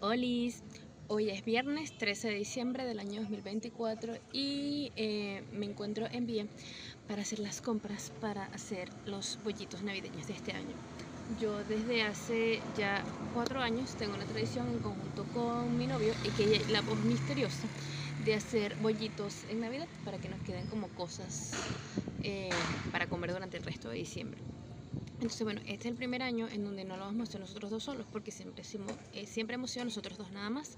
Olis, hoy es viernes 13 de diciembre del año 2024 y me encuentro en Vía para hacer las compras para hacer los bollitos navideños de este año. Yo desde hace ya 4 años tengo una tradición en conjunto con mi novio y que es la voz misteriosa de hacer bollitos en Navidad para que nos queden como cosas para comer durante el resto de diciembre. Entonces, bueno, este es el primer año en donde no lo vamos a hacer nosotros dos solos, porque siempre hemos sido nosotros dos nada más.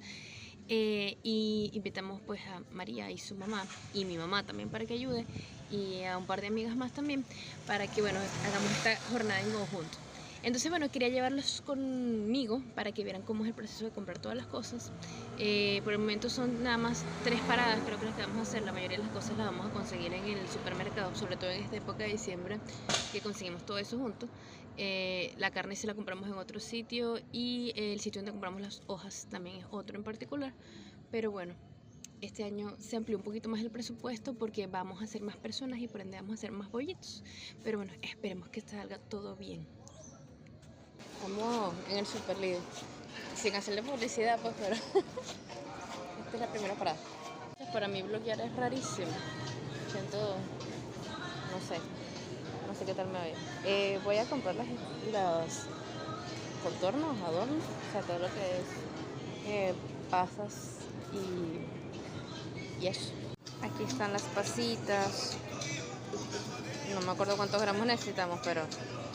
Y invitamos pues a María y su mamá, y mi mamá también para que ayude, y a un par de amigas más también, para que, bueno, hagamos esta jornada en conjunto. Entonces, bueno, quería llevarlos conmigo para que vieran cómo es el proceso de comprar todas las cosas. Por el momento son nada más 3 paradas, creo que las que vamos a hacer. La mayoría de las cosas las vamos a conseguir en el supermercado, sobre todo en esta época de diciembre, que conseguimos todo eso junto. La carne sí la compramos en otro sitio y el sitio donde compramos las hojas también es otro en particular. Pero bueno, este año se amplió un poquito más el presupuesto porque vamos a ser más personas y por ende vamos a hacer más bollitos. Pero bueno, esperemos que salga todo bien. Estamos en el super líder, sin hacerle publicidad pues, pero esta es la primera parada. Para mí bloquear es rarísimo. Siento, no sé qué tal me vaya. Voy a comprar las contornos, adornos, o sea, todo lo que es pasas y eso. Aquí están las pasitas. No me acuerdo cuántos gramos necesitamos, pero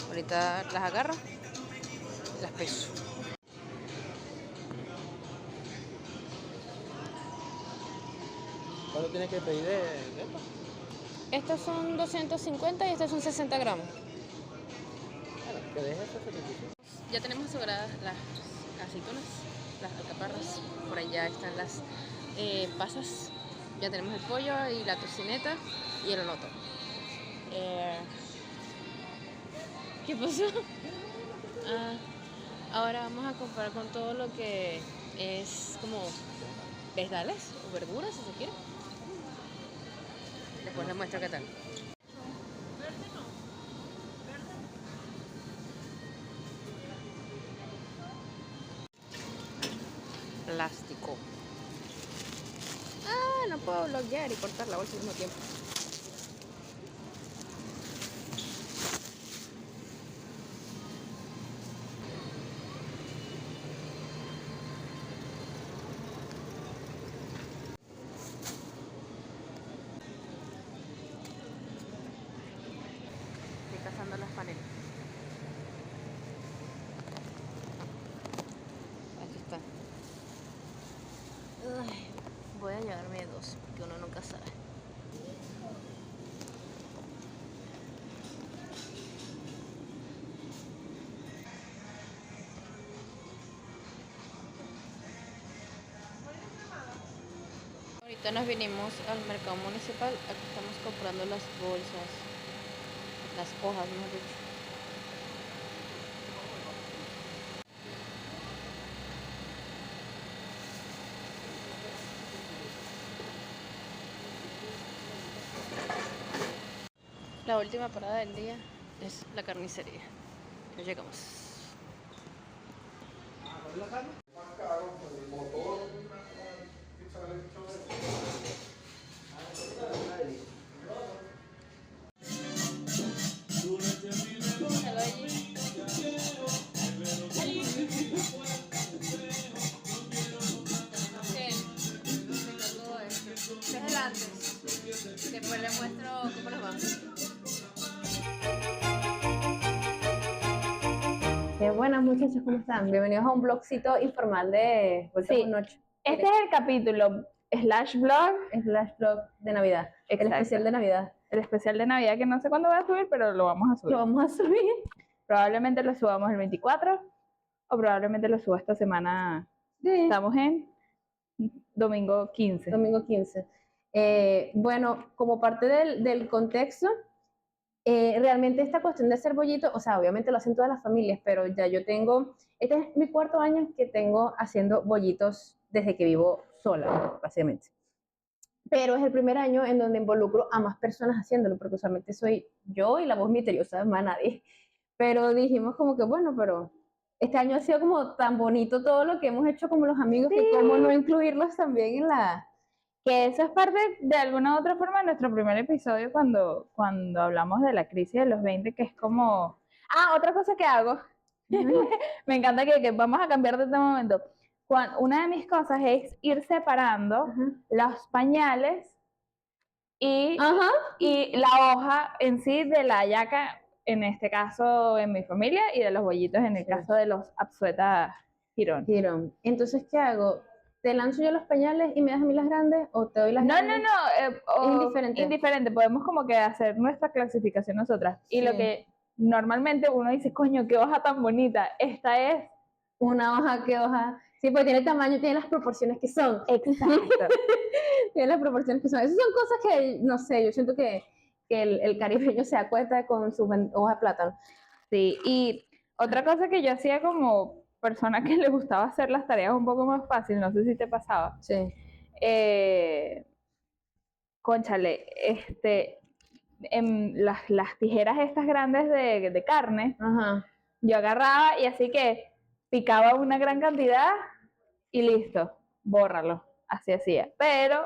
ahorita las agarro y las peso. ¿Cuánto tienes que pedir de esto? Estos son 250 y estos son 60 gramos. Bueno, que dejes esos 75. Ya tenemos aseguradas las aceitunas, las alcaparras. Por allá están las pasas. Ya tenemos el pollo y la tocineta y el oloto. ¿Qué pasó? Ahora vamos a comprar con todo lo que es como vegetales o verduras, si se quiere. Después les muestro qué tal. Plástico. No puedo bloquear y cortar la bolsa al mismo tiempo. Estoy cazando las panelas. Aquí está. Ay, voy a llevarme dos, porque uno nunca sabe. Ahorita nos vinimos al mercado municipal. Aquí estamos comprando las bolsas, las hojas, mejor dicho. La última parada del día es la carnicería. Ya llegamos. Déjalo allí. Todo esto. Este es el antes. Después le muestro cómo nos va. Buenas muchachos, ¿cómo están? Bienvenidos a un blogcito informal de Vuelta por Noche. Este es el capítulo /blog de Navidad, Exacto. el especial de Navidad. El especial de Navidad que no sé cuándo va a subir, pero lo vamos a subir. Lo vamos a subir. Probablemente lo subamos el 24 o probablemente lo suba esta semana. Sí. Estamos en domingo 15. Domingo 15. Bueno, como parte del contexto, realmente esta cuestión de hacer bollito, o sea, obviamente lo hacen todas las familias, pero ya yo tengo, este es mi 4.º año que tengo haciendo bollitos desde que vivo sola, básicamente. Pero es el primer año en donde involucro a más personas haciéndolo, porque usualmente soy yo y la voz misteriosa, más nadie. Pero dijimos como que bueno, pero este año ha sido como tan bonito todo lo que hemos hecho como los amigos, que Sí. cómo no incluirlos también en la... Que eso es parte de alguna u otra forma de nuestro primer episodio cuando hablamos de la crisis de los 20, que es como... Ah, otra cosa que hago, me encanta que vamos a cambiar de este momento. Una de mis cosas es ir separando Ajá. los pañales y, Ajá. y la hoja en sí de la hallaca, en este caso en mi familia, y de los bollitos en el Sí. caso de los Absueta Girón. Girón. Entonces, ¿qué hago? ¿Te lanzo yo los pañales y me das a mí las grandes o te doy las No, grandes? Indiferente. indiferente, podemos como que hacer nuestra clasificación nosotras. Y lo Sí. que normalmente uno dice, coño, qué hoja tan bonita, esta es... Una hoja, ¿qué hoja? Sí, pues tiene el tamaño, tiene las proporciones que son. Exacto. Tiene las proporciones que son. Esas son cosas que, no sé, yo siento que el caribeño se acuesta con su hoja de plátano. Sí, y otra cosa que yo hacía como persona que le gustaba hacer las tareas un poco más fácil, no sé si te pasaba, Sí. cónchale, en las tijeras estas grandes de carne, Ajá. yo agarraba y así que picaba una gran cantidad y listo, bórralo, así hacía. Pero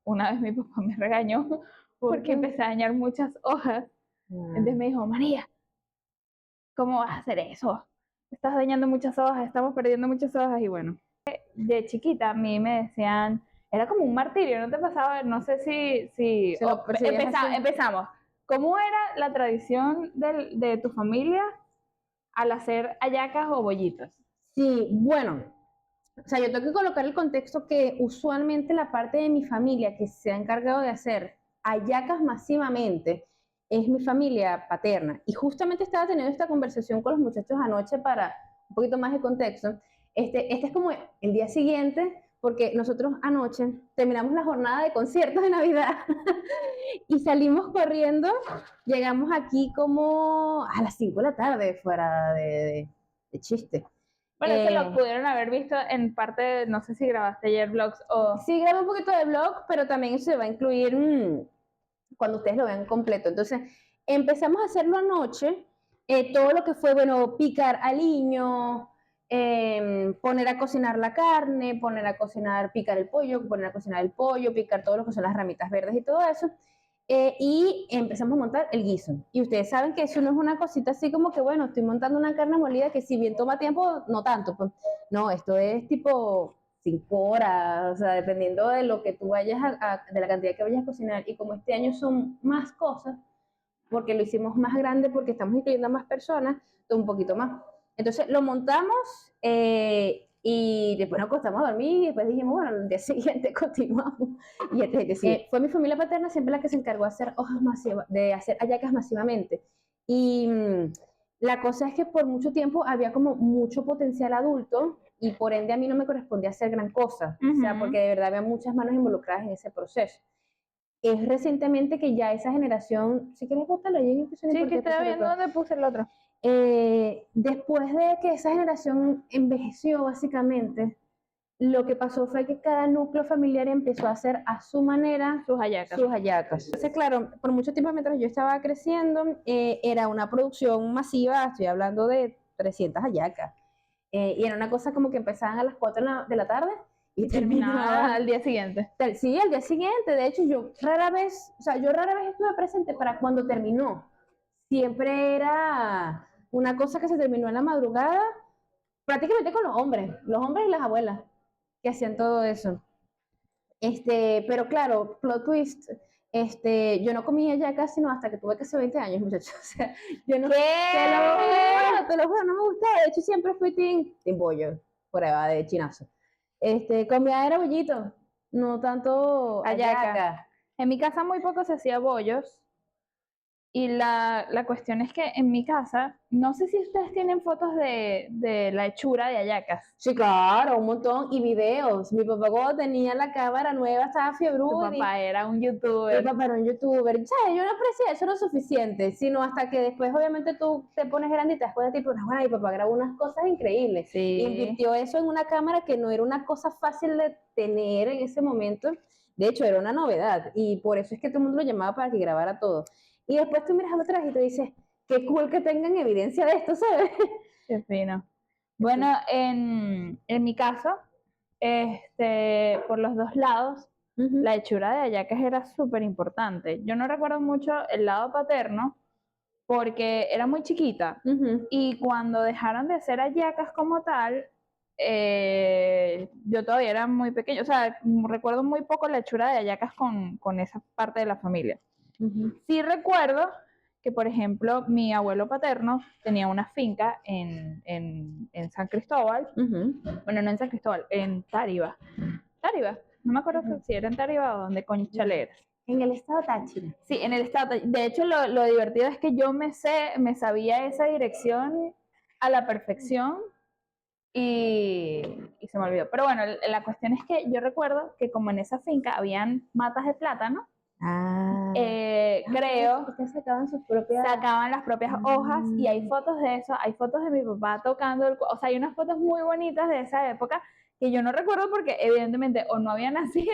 una vez mi papá me regañó porque empecé a dañar muchas hojas, entonces me dijo, María, ¿cómo vas a hacer eso? Estás dañando muchas hojas, estamos perdiendo muchas hojas y bueno. De chiquita a mí me decían, era como un martirio, ¿no te pasaba? No sé si Se lo percibías así. empezamos. ¿Cómo era la tradición de tu familia al hacer hallacas o bollitos? Sí, bueno, o sea, yo tengo que colocar el contexto que usualmente la parte de mi familia que se ha encargado de hacer hallacas masivamente es mi familia paterna. Y justamente estaba teniendo esta conversación con los muchachos anoche para un poquito más de contexto. Este es como el día siguiente, porque nosotros anoche terminamos la jornada de conciertos de Navidad y salimos corriendo. Llegamos aquí como a las 5 de la tarde, fuera de chiste. Bueno, eso lo pudieron haber visto en parte, no sé si grabaste ayer vlogs o... Sí, grabo un poquito de vlog, pero también se va a incluir cuando ustedes lo vean completo. Entonces, empezamos a hacerlo anoche, todo lo que fue, bueno, picar aliño, poner a cocinar la carne, poner a cocinar, picar el pollo, poner a cocinar el pollo, picar todo lo que son las ramitas verdes y todo eso. Y empezamos a montar el guiso. Y ustedes saben que eso no es una cosita así como que, bueno, estoy montando una carne molida que si bien toma tiempo, no tanto. Pues. No, esto es tipo 5 horas, o sea, dependiendo de lo que tú vayas de la cantidad que vayas a cocinar. Y como este año son más cosas, porque lo hicimos más grande, porque estamos incluyendo a más personas, un poquito más. Entonces lo montamos y después nos acostamos a dormir y después dijimos, bueno, el día siguiente continuamos. Y fue mi familia paterna siempre la que se encargó de hacer hojas masivas, de hacer hallacas masivamente. Y la cosa es que por mucho tiempo había como mucho potencial adulto y por ende a mí no me correspondía hacer gran cosa, o sea, porque de verdad había muchas manos involucradas en ese proceso. Es recientemente que ya esa generación, si quieres bótalo ahí en el Sí, que estaba viendo dónde puse el otro. Después de que esa generación envejeció básicamente, lo que pasó fue que cada núcleo familiar empezó a hacer a su manera sus hallacas. Entonces, claro, por mucho tiempo mientras yo estaba creciendo, era una producción masiva, estoy hablando de 300 hallacas. Y era una cosa como que empezaban a las 4 de la tarde y terminaban al día siguiente. Sí, al día siguiente. De hecho, yo rara vez estuve presente para cuando terminó. Siempre era una cosa que se terminó en la madrugada, prácticamente con los hombres y las abuelas que hacían todo eso. Pero claro, plot twist, yo no comía ya casi no hasta que tuve casi 20 años, muchachos. O sea, yo no, te lo juro, no me gustaba. De hecho, siempre fui team bollo, prueba de chinazo. Comía era bollito, no tanto hallaca. En mi casa muy poco se hacía bollos. Y la cuestión es que en mi casa, no sé si ustedes tienen fotos de la hechura de hallacas. Sí, claro, un montón. Y videos. Mi papá cuando tenía la cámara nueva estaba fiebrudo. Tu papá era un youtuber. Mi papá era un youtuber. ¿Sabes? Yo no aprecié eso lo suficiente, sino hasta que después obviamente tú te pones grande y te das cuenta, tipo, no, bueno, mi papá grabó unas cosas increíbles. Sí. Invirtió eso en una cámara que no era una cosa fácil de tener en ese momento. De hecho, era una novedad. Y por eso es que todo el mundo lo llamaba para que grabara todo. Y después tú miras atrás y te dices, qué cool que tengan evidencia de esto, ¿sabes? Qué fino. Bueno, en mi caso, por los dos lados, Ujú, la hechura de hallacas era súper importante. Yo no recuerdo mucho el lado paterno porque era muy chiquita ujú. y cuando dejaron de hacer hallacas como tal, yo todavía era muy pequeña. O sea, recuerdo muy poco la hechura de hallacas con esa parte de la familia. Ujú, Sí recuerdo que, por ejemplo, mi abuelo paterno tenía una finca en San Cristóbal, ujú, bueno, no en San Cristóbal, en Táriba. Táriba, no me acuerdo ujú. si era en Táriba o donde Conchaleras. En el estado Táchira. Sí, en el estado. De hecho, lo divertido es que yo me sabía esa dirección a la perfección y se me olvidó. Pero bueno, la cuestión es que yo recuerdo que como en esa finca habían matas de plátano, Ah. creo Ustedes sacaban sus propias. sacaban las propias hojas y hay fotos de eso, hay fotos de mi papá tocando, o sea, hay unas fotos muy bonitas de esa época que yo no recuerdo porque evidentemente o no había nacido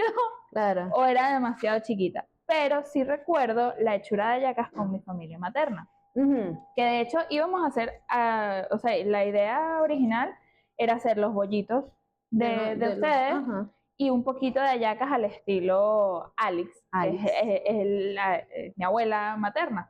Claro. o era demasiado chiquita, pero sí recuerdo la hechura de hallacas con mi familia materna, Ujú. que de hecho íbamos a hacer, o sea, la idea original era hacer los bollitos de ustedes Ajá. y un poquito de hallacas al estilo Alex, que Alex. mi abuela materna.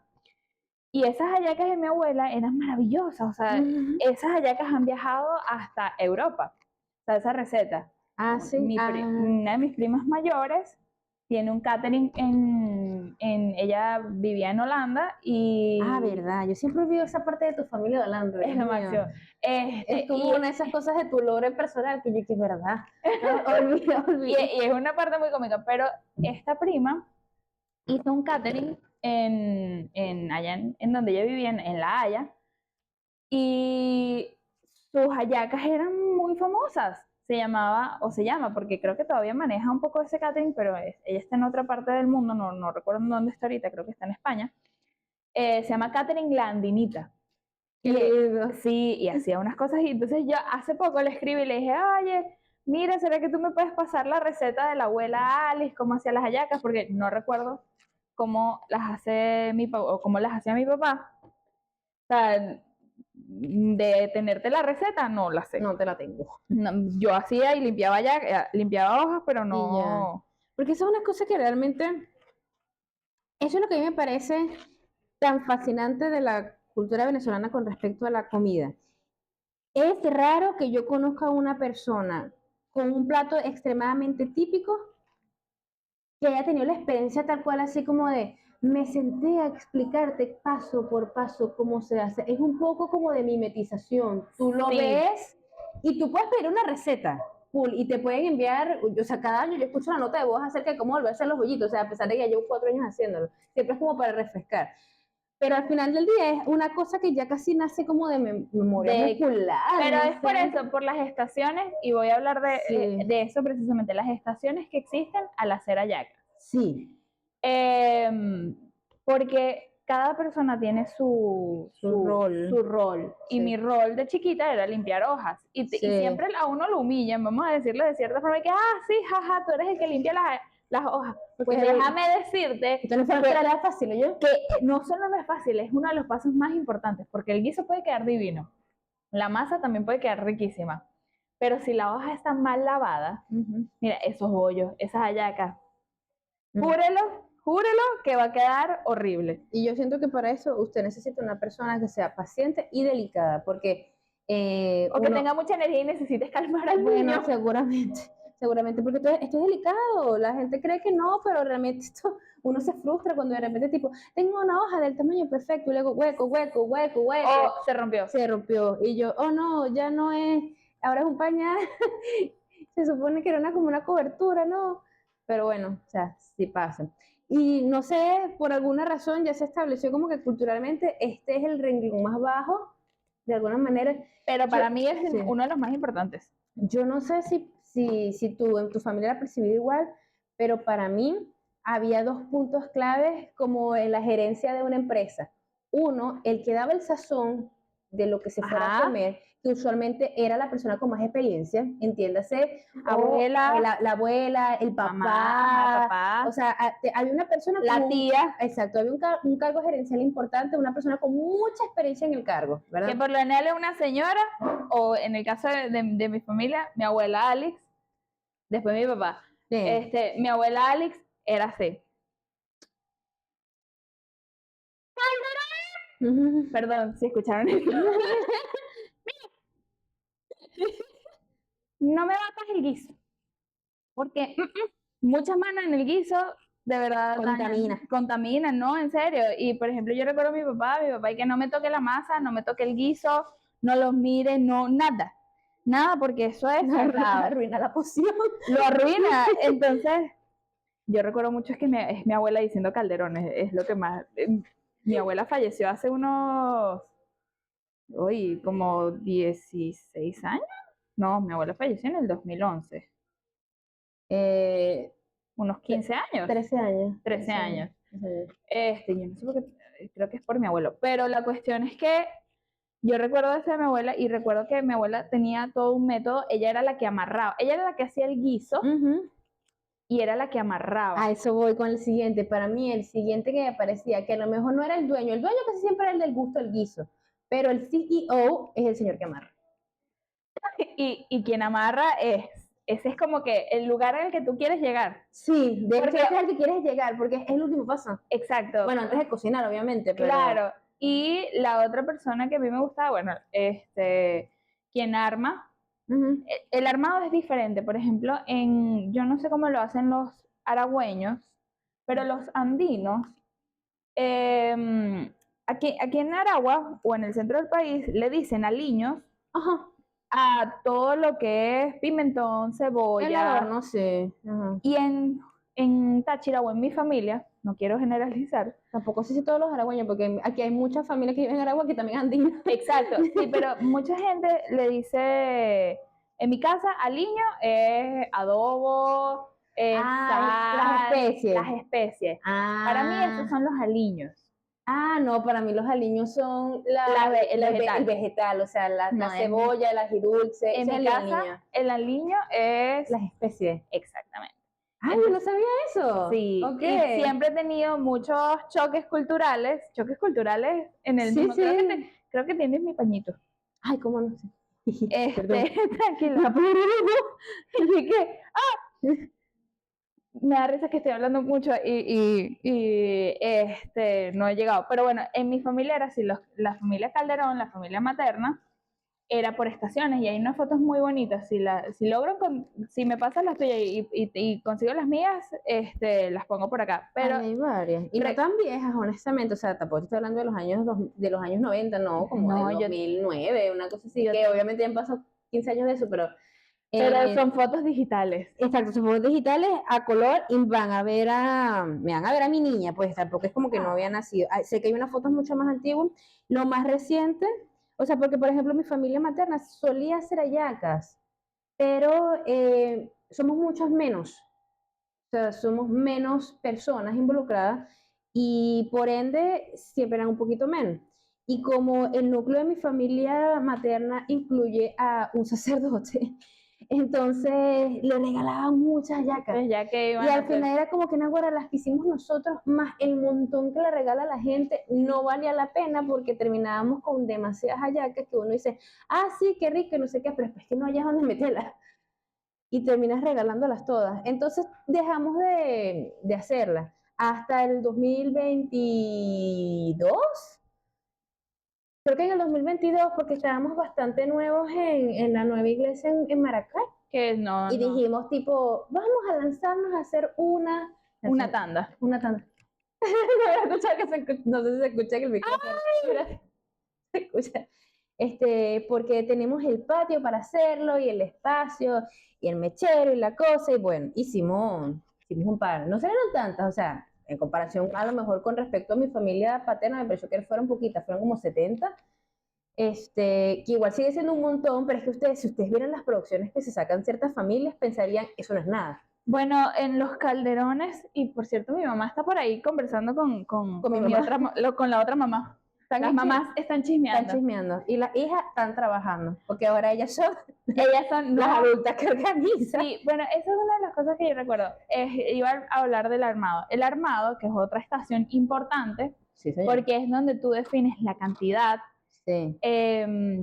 Y esas hallacas de mi abuela eran maravillosas, o sea, Ujú. esas hallacas han viajado hasta Europa, o sea, esa receta. Ah, sí. Ah. Una de mis primas mayores tiene un catering ella vivía en Holanda Ah, y verdad. Yo siempre olvido esa parte de tu familia de Holanda, es Dios lo mío. máximo. Es como una de esas cosas de tu lore personal que yo que es verdad. No, olvido. Y es una parte muy cómica, pero esta prima hizo un catering allá en donde ella vivía, en La Haya, y sus hallacas eran muy famosas. Se llamaba, o se llama, porque creo que todavía maneja un poco ese catering, pero ella está en otra parte del mundo, no recuerdo en dónde está ahorita, creo que está en España. Se llama Catering La Andinita. Qué lindo. Sí, y hacía unas cosas, y entonces yo hace poco le escribí y le dije, oye, mira, ¿será que tú me puedes pasar la receta de la abuela Alice, cómo hacía las hallacas? Porque no recuerdo cómo las hace o cómo las hacía mi papá. O sea, de tenerte la receta, no la sé. No te la tengo. No, yo hacía y limpiaba ya, limpiaba hojas, pero Y ya. no. Porque eso es una cosa que realmente, eso es lo que a mí me parece tan fascinante de la cultura venezolana con respecto a la comida. Es raro que yo conozca a una persona con un plato extremadamente típico que haya tenido la experiencia tal cual, así como de, me senté a explicarte paso por paso cómo se hace. Es un poco como de mimetización. Tú lo Sí, ves y tú puedes pedir una receta. Cool, y te pueden enviar, o sea, cada año yo escucho una nota de voz acerca de cómo volver a hacer los bollitos, o sea, a pesar de que ya llevo 4 años haciéndolo, siempre es como para refrescar. Pero al final del día es una cosa que ya casi nace como de memoria muscular, pero no es por sé. eso, por las estaciones, y voy a hablar Sí, de eso precisamente, las estaciones que existen al hacer hallacas. sí, Porque cada persona tiene su su rol. rol. Y mi Sí, rol de chiquita era limpiar hojas. Y sí. siempre a uno lo humillan, vamos a decirle de cierta forma que, sí, jaja, tú eres el que limpia las hojas. Porque Pues déjame decirte esto no fue una tarea fácil, ¿yo? que no solo no es fácil, es uno de los pasos más importantes, porque el guiso puede quedar divino. La masa también puede quedar riquísima. Pero si la hoja está mal lavada, mira, esos bollos, esas hallacas, júrelo, júrelo que va a quedar horrible. Y yo siento que para eso usted necesita una persona que sea paciente y delicada, porque O que tenga mucha energía y necesites calmar al bueno, niño. seguramente, porque esto es delicado, la gente cree que no, pero realmente esto, uno se frustra cuando de repente tipo, tengo una hoja del tamaño perfecto, y luego hueco, hueco, hueco, hueco, O se rompió. se rompió, y yo, oh no, ya no es, ahora es un pañal, se supone que era como una cobertura, ¿no? Pero bueno, o sea, sí pasa. Y no sé, por alguna razón ya se estableció como que culturalmente este es el renglón más bajo, de alguna manera. Pero Yo, para mí es sí. uno de los más importantes. Yo no sé si tú en tu familia la percibido igual, pero para mí había dos puntos claves como en la gerencia de una empresa. Uno, el que daba el sazón de lo que se fuera a Ajá. comer, que usualmente era la persona con más experiencia, entiéndase, Abuela, la abuela, el papá, mamá, papá, o sea, había una persona la con tía, exacto, había un cargo gerencial importante, una persona con mucha experiencia en el cargo, que ¿verdad? por lo general es una señora, o en el caso de mi familia, mi abuela Alex, después mi papá. Sí. Mi abuela Alex era así. Perdón, si escucharon eso. No me batas el guiso, porque muchas manos en el guiso de verdad contaminan, ¿no? En serio. Y por ejemplo, yo recuerdo a mi papá y que no me toque la masa, no me toque el guiso, no los mire, no, nada, porque eso es sagrado. Arruina la poción. Lo arruina. Entonces, yo recuerdo mucho es mi abuela diciendo Calderón, es lo que más. Mi abuela falleció hace como 16 años. No, mi abuela falleció en el 2011. Unos 15 años. 13 años. 13 años. Sí. Yo no sé por qué, creo que es por mi abuelo. Pero la cuestión es que yo recuerdo eso de mi abuela y recuerdo que mi abuela tenía todo un método. Ella era la que amarraba, ella era la que hacía el guiso y era la que amarraba. A eso voy con el siguiente. Para mí, el siguiente que me parecía que a lo mejor no era el dueño casi siempre era el del gusto del guiso, pero el CEO es el señor que amarra. Y quien amarra ese es como que el lugar al que tú quieres llegar. Sí, de hecho ese es al que quieres llegar, porque es el último paso. Exacto. Bueno, antes de cocinar, obviamente, pero... Claro. Y la otra persona que a mí me gustaba, bueno, quien arma. El armado es diferente. Por ejemplo, yo no sé cómo lo hacen los aragüeños, pero los andinos, aquí en Aragua o en el centro del país le dicen aliños a todo lo que es pimentón, cebolla. El adorno, sí. Y en Táchira o en mi familia, no quiero generalizar. Tampoco sé si todos los aragüeños, porque aquí hay muchas familias que viven en Aragua que también andinas. Exacto, sí, pero mucha gente le dice, en mi casa, aliño es adobo, sal, las especies. Para mí esos son los aliños. No, para mí los aliños son el vegetal, o sea, la cebolla, el ají dulce. En mi casa, el aliño es las especies. Exactamente. Yo no sabía eso. Sí, okay. Y siempre he tenido muchos choques culturales en el mismo. Sí. Creo que tienes mi pañito. Ay, cómo no sé. Tranquila. Así que, me da risa que estoy hablando mucho y no he llegado. Pero bueno, en mi familia era así, la familia Calderón, la familia materna, era por estaciones y hay unas fotos muy bonitas. Si me pasas las tuyas y consigo las mías, las pongo por acá. Pero hay varias. Y no tan viejas, honestamente. O sea, tampoco estoy hablando de los años 90, no, como del 2009, una cosa así. Que obviamente ya han pasado 15 años de eso, pero son fotos digitales. Exacto, son fotos digitales a color y me van a ver a mi niña, pues tampoco es como que no había nacido. Sé que hay unas fotos mucho más antiguas. Lo más reciente, o sea, porque por ejemplo mi familia materna solía hacer hallacas, pero somos muchos menos. O sea, somos menos personas involucradas y por ende siempre eran un poquito menos. Y como el núcleo de mi familia materna incluye a un sacerdote, entonces le regalaban muchas hallacas. Pues ya que y al final era como que las que hicimos nosotros, más el montón que le regala la gente, no valía la pena porque terminábamos con demasiadas hallacas que uno dice, sí, qué rico, no sé qué, pero es que no hayas dónde meterlas. Y terminas regalándolas todas. Entonces dejamos de hacerlas. Hasta el 2022. Creo que en el 2022, porque estábamos bastante nuevos en la nueva iglesia en Maracay. Y dijimos tipo, vamos a lanzarnos a hacer una tanda. Una tanda. No sé si se escucha en el micrófono. Se escucha. Porque tenemos el patio para hacerlo y el espacio y el mechero y la cosa y bueno, hicimos un par, no serán tantas, o sea, en comparación a lo mejor con respecto a mi familia paterna me pareció que fueron poquitas, fueron como 70, que igual sigue siendo un montón, pero es que si ustedes vieran las producciones que se sacan ciertas familias, pensarían, eso no es nada. Bueno, en los calderones, y por cierto, mi mamá está por ahí conversando con la otra mamá. Están Las en mamás están están chismeando. chismeando. Y las hijas están trabajando. Porque ahora ellas son Ellas son, las no, adultas que organizan. sí, bueno, esa es una de las cosas que yo recuerdo. Iba a hablar del armado. El armado, que es otra estación importante, Sí, señor. porque es donde tú defines la cantidad, Sí.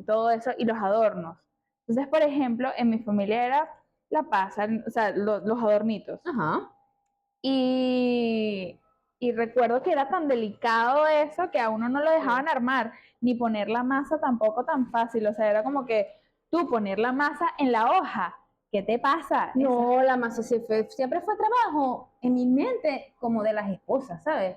todo eso y los adornos. Entonces, por ejemplo, en mi familia era la pasa, o sea, los adornitos. Ajá. Y, y recuerdo que era tan delicado eso que a uno no lo dejaban armar, ni poner la masa tampoco tan fácil. O sea, era como que tú poner la masa en la hoja. ¿Qué te pasa? No, la masa siempre fue trabajo en mi mente como de las esposas, ¿sabes?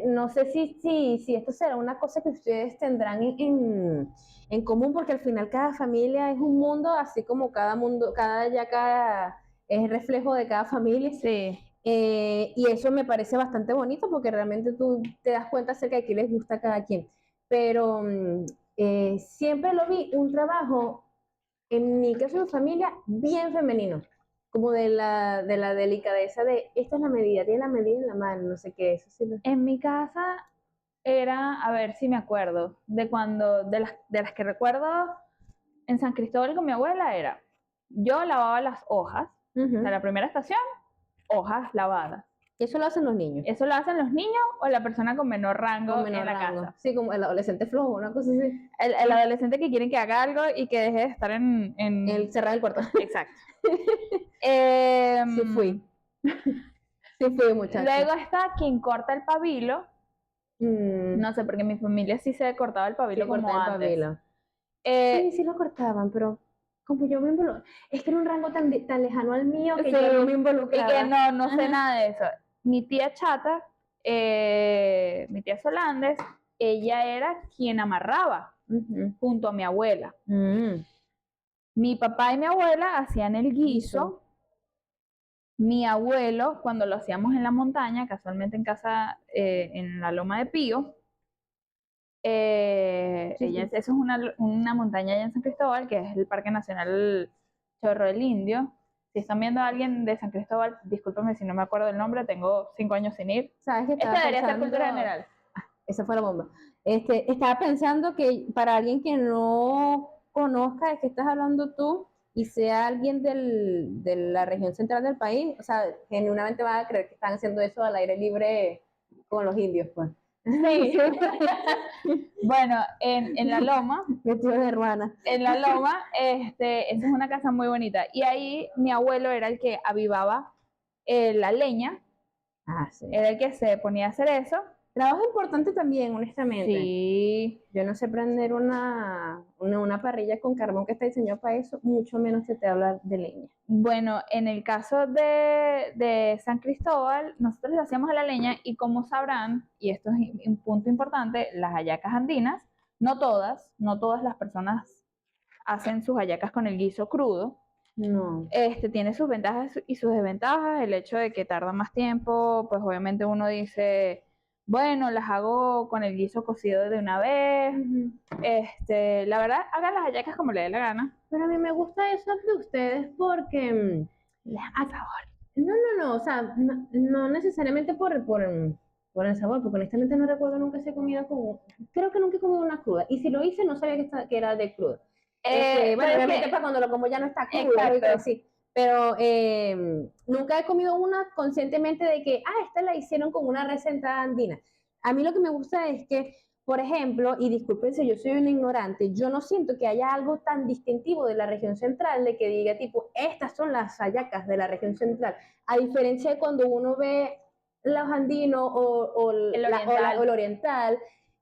No sé si esto será una cosa que ustedes tendrán en común, porque al final cada familia es un mundo, así como cada mundo, cada es reflejo de cada familia. Sí. Y eso me parece bastante bonito porque realmente tú te das cuenta acerca de qué les gusta a cada quien. Pero siempre lo vi un trabajo, en mi caso de familia, bien femenino, como de la delicadeza de, esta es la medida, tiene la medida en la mano, no sé qué, eso sí. En mi casa era, a ver si me acuerdo, de las que recuerdo en San Cristóbal con mi abuela era, yo lavaba las hojas, o sea, la primera estación, hojas lavadas. Eso lo hacen los niños. ¿Eso lo hacen los niños o la persona con menor rango Con menor en la rango. casa? Sí, como el adolescente flojo, una cosa así. El adolescente que quieren que haga algo y que deje de estar en... El cerrar el cuarto. Exacto. Sí fui. Sí fui, muchacho. Luego está quien corta el pabilo. Mm, No sé, porque en mi familia sí se cortaba el pabilo sí, como corté el antes. pabilo. Eh, Sí lo cortaban, pero como yo me involucraba, es que era un rango tan lejano al mío que Sí, yo no me y involucraba. que no sé Ajá. nada de eso. Mi tía Chata, mi tía Solandes, ella era quien amarraba Ujú. junto a mi abuela. Mm. Mi papá y mi abuela hacían el guiso. Guiso. Mi abuelo, cuando lo hacíamos en la montaña, casualmente en casa, en la Loma de Pío, Sí. eso es una montaña allá en San Cristóbal, que es el Parque Nacional Chorro del Indio. Si están viendo a alguien de San Cristóbal, discúlpenme si no me acuerdo el nombre, tengo 5 años sin ir. ¿Sabes qué Esta estaba debería ser pensando? cultura general. Esa fue la bomba. Estaba pensando que para alguien que no conozca de qué estás hablando tú y sea alguien de la región central del país, o sea, genuinamente van a creer que están haciendo eso al aire libre con los indios, pues. Sí. Bueno, en la Loma, Vestido de hermana. esa es una casa muy bonita. Y ahí mi abuelo era el que avivaba la leña, Ah, sí. era el que se ponía a hacer eso. Trabajo importante también, honestamente. Sí. Yo no sé prender una parrilla con carbón que está diseñado para eso, mucho menos que te habla de leña. Bueno, en el caso de San Cristóbal, nosotros le hacíamos a la leña y como sabrán, y esto es un punto importante, las hallacas andinas, no todas las personas hacen sus hallacas con el guiso crudo. No. Tiene sus ventajas y sus desventajas, el hecho de que tarda más tiempo, pues obviamente uno dice, bueno, las hago con el guiso cocido de una vez. La verdad, hagan las hallacas como le dé la gana. Pero a mí me gusta eso de ustedes porque Les da sabor. no, o sea, no necesariamente por el sabor, porque honestamente no recuerdo nunca si he comido creo que nunca he comido una cruda, y si lo hice no sabía que era de cruda. Bueno, obviamente para cuando lo como ya no está cruda, Exacto. sí, pero nunca he comido una conscientemente de que, esta la hicieron con una receta andina. A mí lo que me gusta es que, por ejemplo, y disculpen si yo soy una ignorante, yo no siento que haya algo tan distintivo de la región central de que diga tipo, estas son las hallacas de la región central, a diferencia de cuando uno ve los andinos o el oriental,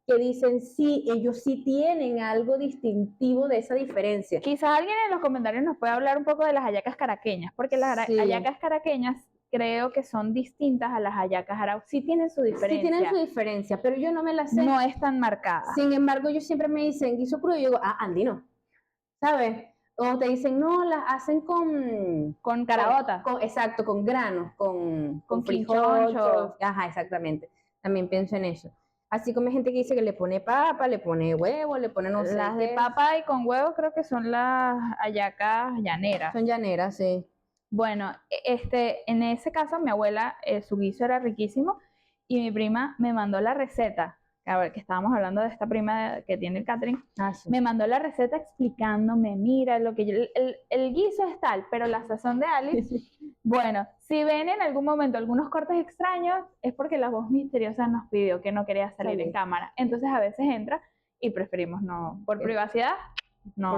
que dicen sí, ellos sí tienen algo distintivo de esa diferencia. Quizás alguien en los comentarios nos puede hablar un poco de las hallacas caraqueñas, porque las Sí. hallacas caraqueñas creo que son distintas a las hallacas araucanas. Sí tienen su diferencia. Sí tienen su diferencia, pero yo no me la sé. No es tan marcada. Sin embargo, ellos siempre me dicen guiso crudo y yo digo, andino, ¿sabes? O te dicen, no, las hacen con caraota. Exacto, con granos, con quinchoncho. frijol. Ajá, exactamente. También pienso en eso. Así como hay gente que dice que le pone papa, le pone huevo, le pone no sé Las de qué. papa y con huevo creo que son las hallacas llaneras. Son llaneras, sí. Bueno, en ese caso mi abuela, su guiso era riquísimo y mi prima me mandó la receta. a ver, que estábamos hablando de esta prima que tiene el catering, Ah, sí. me mandó la receta explicándome, mira, lo que el guiso es tal, pero la sazón de Alex, bueno, si ven en algún momento algunos cortes extraños, es porque la voz misteriosa nos pidió que no quería salir en cámara. Entonces a veces entra y preferimos no, por privacidad, no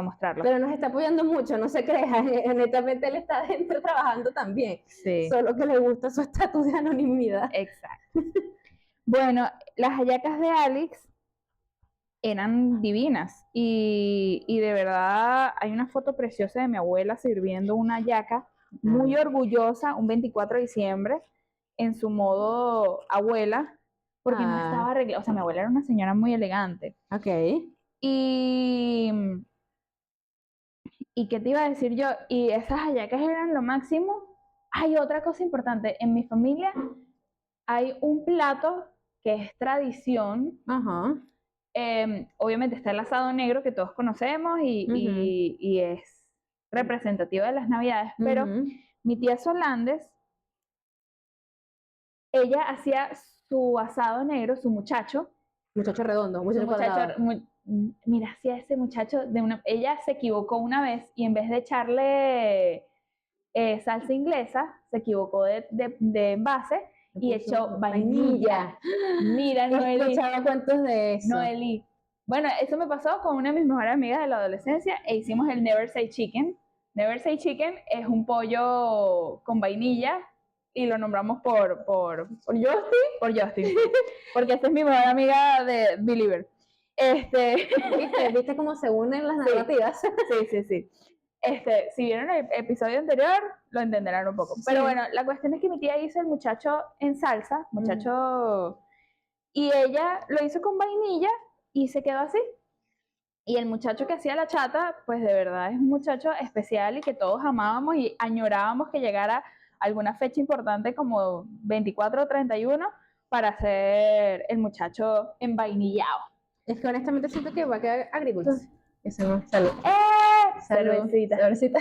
mostrarlo. Pero nos está apoyando mucho, no se crea. Honestamente, él está adentro trabajando también. Sí. Solo que le gusta su estatus de anonimidad. Exacto. Bueno, las hallacas de Alex eran divinas y de verdad hay una foto preciosa de mi abuela sirviendo una hallaca, muy orgullosa, un 24 de diciembre, en su modo abuela, porque no estaba arreglada, o sea, mi abuela era una señora muy elegante. Ok. ¿Y qué te iba a decir yo? Y esas hallacas eran lo máximo. Hay otra cosa importante, en mi familia hay un plato que es tradición. Ajá. Obviamente está el asado negro que todos conocemos y es representativo de las Navidades, pero mi tía Solandes, ella hacía su asado negro, su muchacho. Muchacho redondo, muchacho cuadrado. Mira, hacía ese muchacho ella se equivocó una vez y en vez de echarle salsa inglesa, se equivocó de envase y echó vainilla. Mira, No he Noeli. escuchado cuentos de eso. Noeli. Bueno, eso me pasó con una de mis mejores amigas de la adolescencia e hicimos el Never Say Chicken. Never Say Chicken es un pollo con vainilla y lo nombramos por Justin. Por Justin. Porque esta es mi mejor amiga de Believer. ¿Viste cómo se unen las narrativas? Sí. Si vieron el episodio anterior, lo entenderán un poco. Pero bueno, la cuestión es que mi tía hizo el muchacho en salsa, y ella lo hizo con vainilla y se quedó así. Y el muchacho que hacía la chata, pues de verdad es un muchacho especial y que todos amábamos y añorábamos que llegara alguna fecha importante como 24 o 31 para hacer el muchacho envainillado. Es que honestamente siento que va a quedar agridulce. Eso no, salud. Cervecita. Cervecita.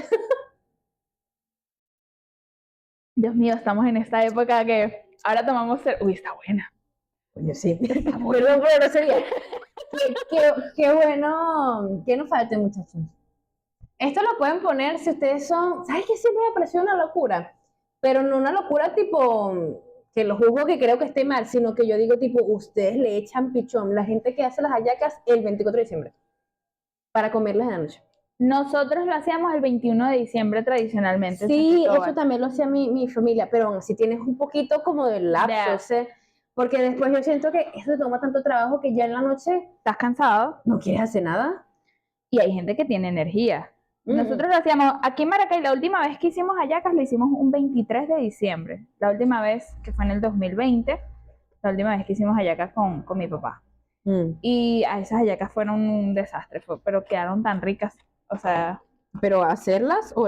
Dios mío, estamos en esta época que ahora tomamos Uy, está buena. Coño, sí. Perdón por no sé bien. Qué bueno. Que nos falte, muchachos. Esto lo pueden poner si ustedes son. ¿Sabes qué? Siempre me pareció una locura. Pero no una locura tipo que lo juzgo que creo que esté mal, sino que yo digo tipo, ustedes le echan pichón. La gente que hace las hallacas el 24 de diciembre para comerlas en la noche. Nosotros lo hacíamos el 21 de diciembre tradicionalmente. Sí, eso también lo hacía mi familia, pero aún así tienes un poquito como de lapso, porque después yo siento que eso te toma tanto trabajo que ya en la noche estás cansado, no quieres hacer nada. Y hay gente que tiene energía. Nosotros lo hacíamos aquí en Maracay, la última vez que hicimos hallacas lo hicimos un 23 de diciembre. La última vez, que fue en el 2020, la última vez que hicimos hallacas con mi papá. Y esas hallacas fueron un desastre, pero quedaron tan ricas. O sea, ¿pero hacerlas o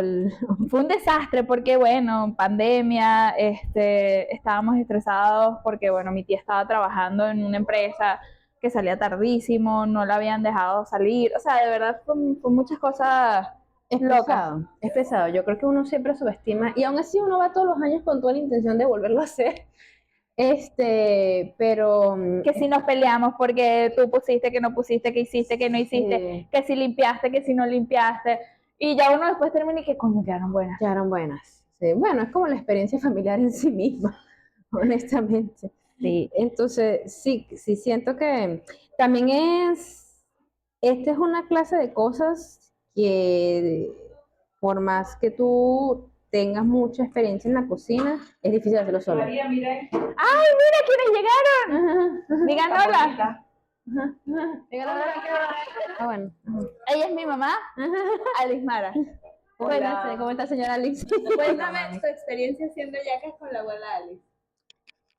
fue un desastre porque, bueno, pandemia, estábamos estresados porque, bueno, mi tía estaba trabajando en una empresa que salía tardísimo, no la habían dejado salir, o sea, de verdad fue muchas cosas locas. Es pesado, yo creo que uno siempre subestima, y aún así uno va todos los años con toda la intención de volverlo a hacer. Pero que si nos peleamos porque tú pusiste, que no pusiste, que hiciste, que no hiciste, que si limpiaste, que si no limpiaste, y ya uno después termina y que coño, quedaron buenas. Quedaron buenas. Sí, bueno, es como la experiencia familiar en sí misma, honestamente. Sí. Entonces, sí siento que también esta es una clase de cosas que por más que tú tengas mucha experiencia en la cocina, es difícil hacerlo solo. María, mira. ¡Ay, mira quiénes llegaron! Digan hola. Digan hola. Ah, bueno. Ella es mi mamá, Alismara. Buenas, ¿cómo está, señora Alice? Cuéntame tu experiencia haciendo yacas con la abuela Alice.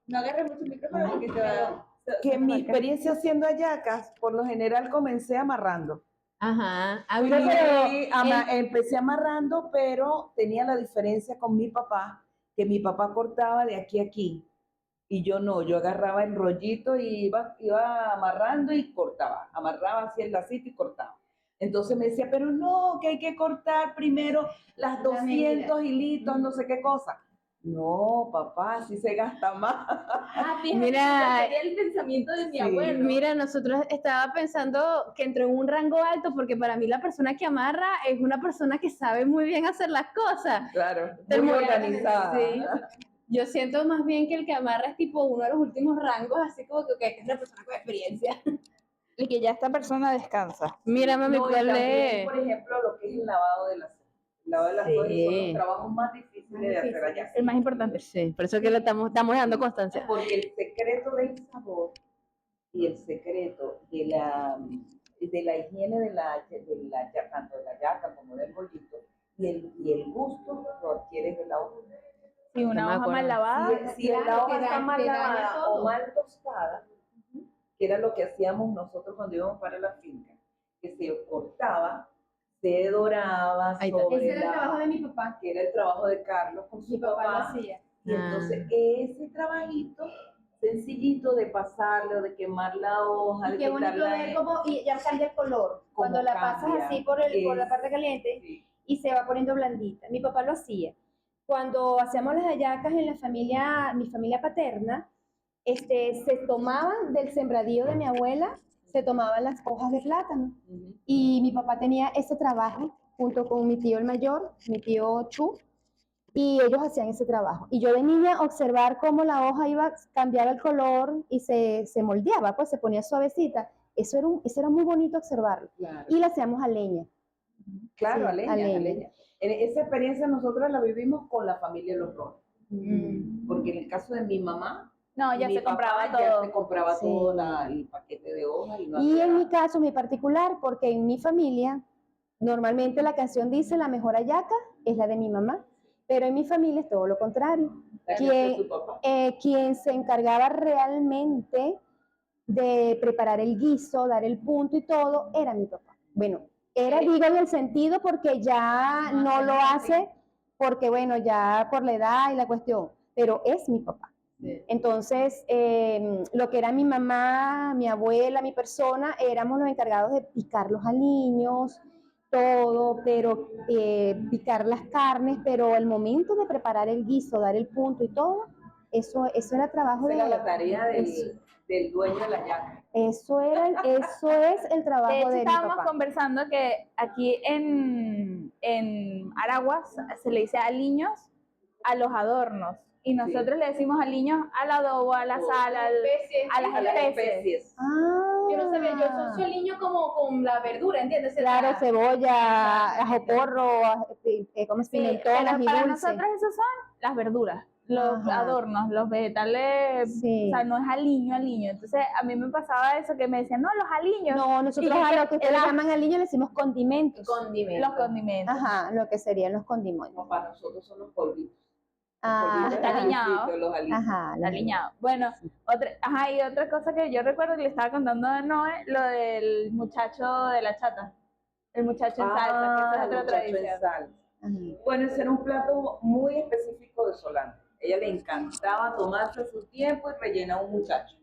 No agarres mucho el micrófono porque te va... Que mi experiencia haciendo hallacas, por lo general comencé amarrando. Ajá. Empecé amarrando, pero tenía la diferencia con mi papá, que mi papá cortaba de aquí a aquí. Y yo no, yo agarraba el rollito y iba amarrando y cortaba. Amarraba así el lacito y cortaba. Entonces me decía, pero no, que hay que cortar primero las 200 hilitos, no sé qué cosa. No, papá, sí se gasta más. Ah, fíjate, Mira, ese sería el pensamiento de mi sí. abuelo. Mira, nosotros estaba pensando que entró en un rango alto porque para mí la persona que amarra es una persona que sabe muy bien hacer las cosas. Claro, Del muy momento- organizada. Sí. Yo siento más bien que el que amarra es tipo uno de los últimos rangos, así como que es una persona con experiencia. Y que ya esta persona descansa. Mira, mami, No, y ¿cuál también, es? por ejemplo, lo que es el lavado de las cejas. El lavado de las cejas son Sí. los trabajos más difíciles de hacer allá. El más importante. Sí, por eso que le estamos dando constancia. Porque el secreto del sabor y el secreto de la higiene tanto de la yaca como del bollito, y el gusto lo adquieres de la hoja. Si No una me hoja acuerdo. mal lavada, Si la claro, hoja que está daña- mal que daña lavada todo. o mal tostada, que era lo que hacíamos nosotros cuando íbamos para la finca, que se cortaba, se doraba Ahí está. sobre Ese era el la- trabajo de mi papá. que era el trabajo de Carlos con su Mi papá lo papá. hacía. Y entonces ese trabajito sencillito de pasarle o de quemar la hoja, Y de qué bonito quitarla ver cómo y ya cambia el color. Cómo Cuando la pasas cambia. así por la parte caliente Sí. y se va poniendo blandita. Mi papá lo hacía. Cuando hacíamos las hallacas en la familia, mi familia paterna, se tomaban del sembradío de mi abuela, se tomaban las hojas de plátano. Ujú. Y mi papá tenía ese trabajo junto con mi tío el mayor, mi tío Chu, y ellos hacían ese trabajo. Y yo de niña observar cómo la hoja cambiaba el color y se moldeaba, pues se ponía suavecita. Eso era muy bonito observarlo. Claro, Y la hacíamos a leña. claro, sí, a leña, a a leña. leña. Esa experiencia nosotros la vivimos con la familia Los Rones, porque en el caso de mi mamá, no, ya mi se compraba papá ya todo. se compraba Sí. todo el paquete de hojas y no Y hacía en mi nada. caso, muy particular, porque en mi familia, normalmente la canción dice la mejor hallaca es la de mi mamá, pero en mi familia es todo lo contrario. La que hacía su papá. Quien se encargaba realmente de preparar el guiso, dar el punto y todo, era mi papá. Bueno, digo en el sentido porque ya no lo hace, porque bueno, ya por la edad y la cuestión, pero es mi papá. Entonces, lo que era mi mamá, mi abuela, mi persona, éramos los encargados de picar los aliños, todo, pero picar las carnes, pero el momento de preparar el guiso, dar el punto y todo, eso era trabajo Esa de era la tarea eso. del dueño de la yaca. Eso es el De trabajo hecho, de mi estábamos papá. conversando que aquí en Araguas se le dice aliños a los adornos. Y nosotros le decimos aliños al adobo, a la sal, a A las las especies. especies. Ah, Yo no sabía, yo asocio aliño como con la verdura, ¿entiendes? claro, cebolla, ajo porro, como es Sí, pimentón, pero ají para dulce. nosotros esos son las verduras, los Ajá. adornos, los vegetales, Sí. o sea, no es aliño. Entonces, a mí me pasaba eso, que me decían, no, los aliños, No, nosotros Y a que lo que ustedes era- llaman aliño le decimos condimentos. los condimentos. Ajá, lo que serían los condimentos. No, para nosotros son los polvitos. Ah, Los está polvitos, aliñado. los aliños. Ajá, Está aliñado. Bueno, y otra cosa que yo recuerdo que le estaba contando a Noé, lo del muchacho de la chata. El muchacho en salsa, que esa es el otra muchacho tradición. en salsa. ajá. Bueno, ese era un plato muy específico de Solano. Ella le encantaba tomarse su tiempo y rellenar un muchacho.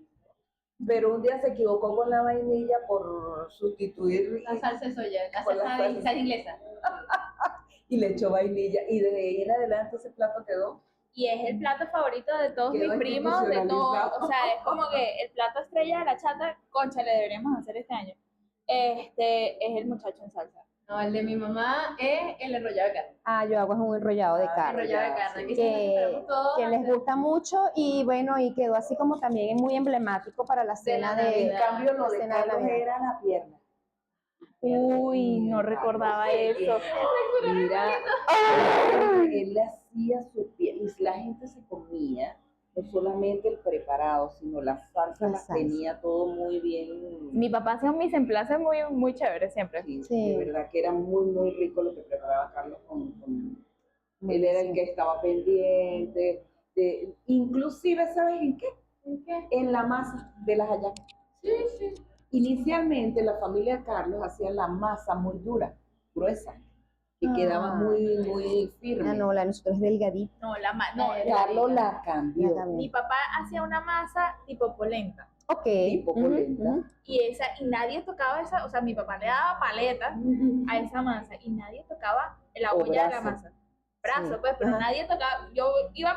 Pero un día se equivocó con la vainilla por sustituir La salsa de soya, la Con la salsa salsa. sal inglesa. y le echó vainilla. Y desde ahí en adelante ese plato quedó. Y es el plato favorito de todos Quedó mis primos, de todos. institucionalizado. O sea, es como que el plato estrella de la chata, concha, le deberíamos hacer este año. Es el muchacho en salsa. No, el de mi mamá es el enrollado de carne. Ah, yo hago es un enrollado de carne. Enrollado de carne, Que, que todos les gusta mucho y bueno, y quedó así como también muy emblemático para la cena la de En cambio, lo de cena de Carlos Navidad. era la pierna. Uy, no recordaba eso. Mira, él le hacía su pierna y la gente se comía no solamente el preparado, sino las salsas La las salsa. tenía todo muy bien. Mi papá hacía un mise en place muy, muy chévere siempre. Sí, Sí. de verdad que era muy, muy rico lo que preparaba Carlos Muy él era el bien. que estaba pendiente. Inclusive, ¿sabes en qué? ¿En qué? En la masa de las hallacas. Sí. Inicialmente la familia Carlos hacía la masa muy dura, gruesa, que quedaba muy, muy firme. Ah, no, la de nosotros es delgadita. No, Carlos la cambió. Ya también. mi papá hacía una masa tipo polenta. Ok. Tipo polenta. Y nadie tocaba esa, o sea, mi papá le daba paleta a esa masa y nadie tocaba la O olla de la brazo. masa. brazo, Sí. pues, pero Ajá. nadie tocaba, yo iba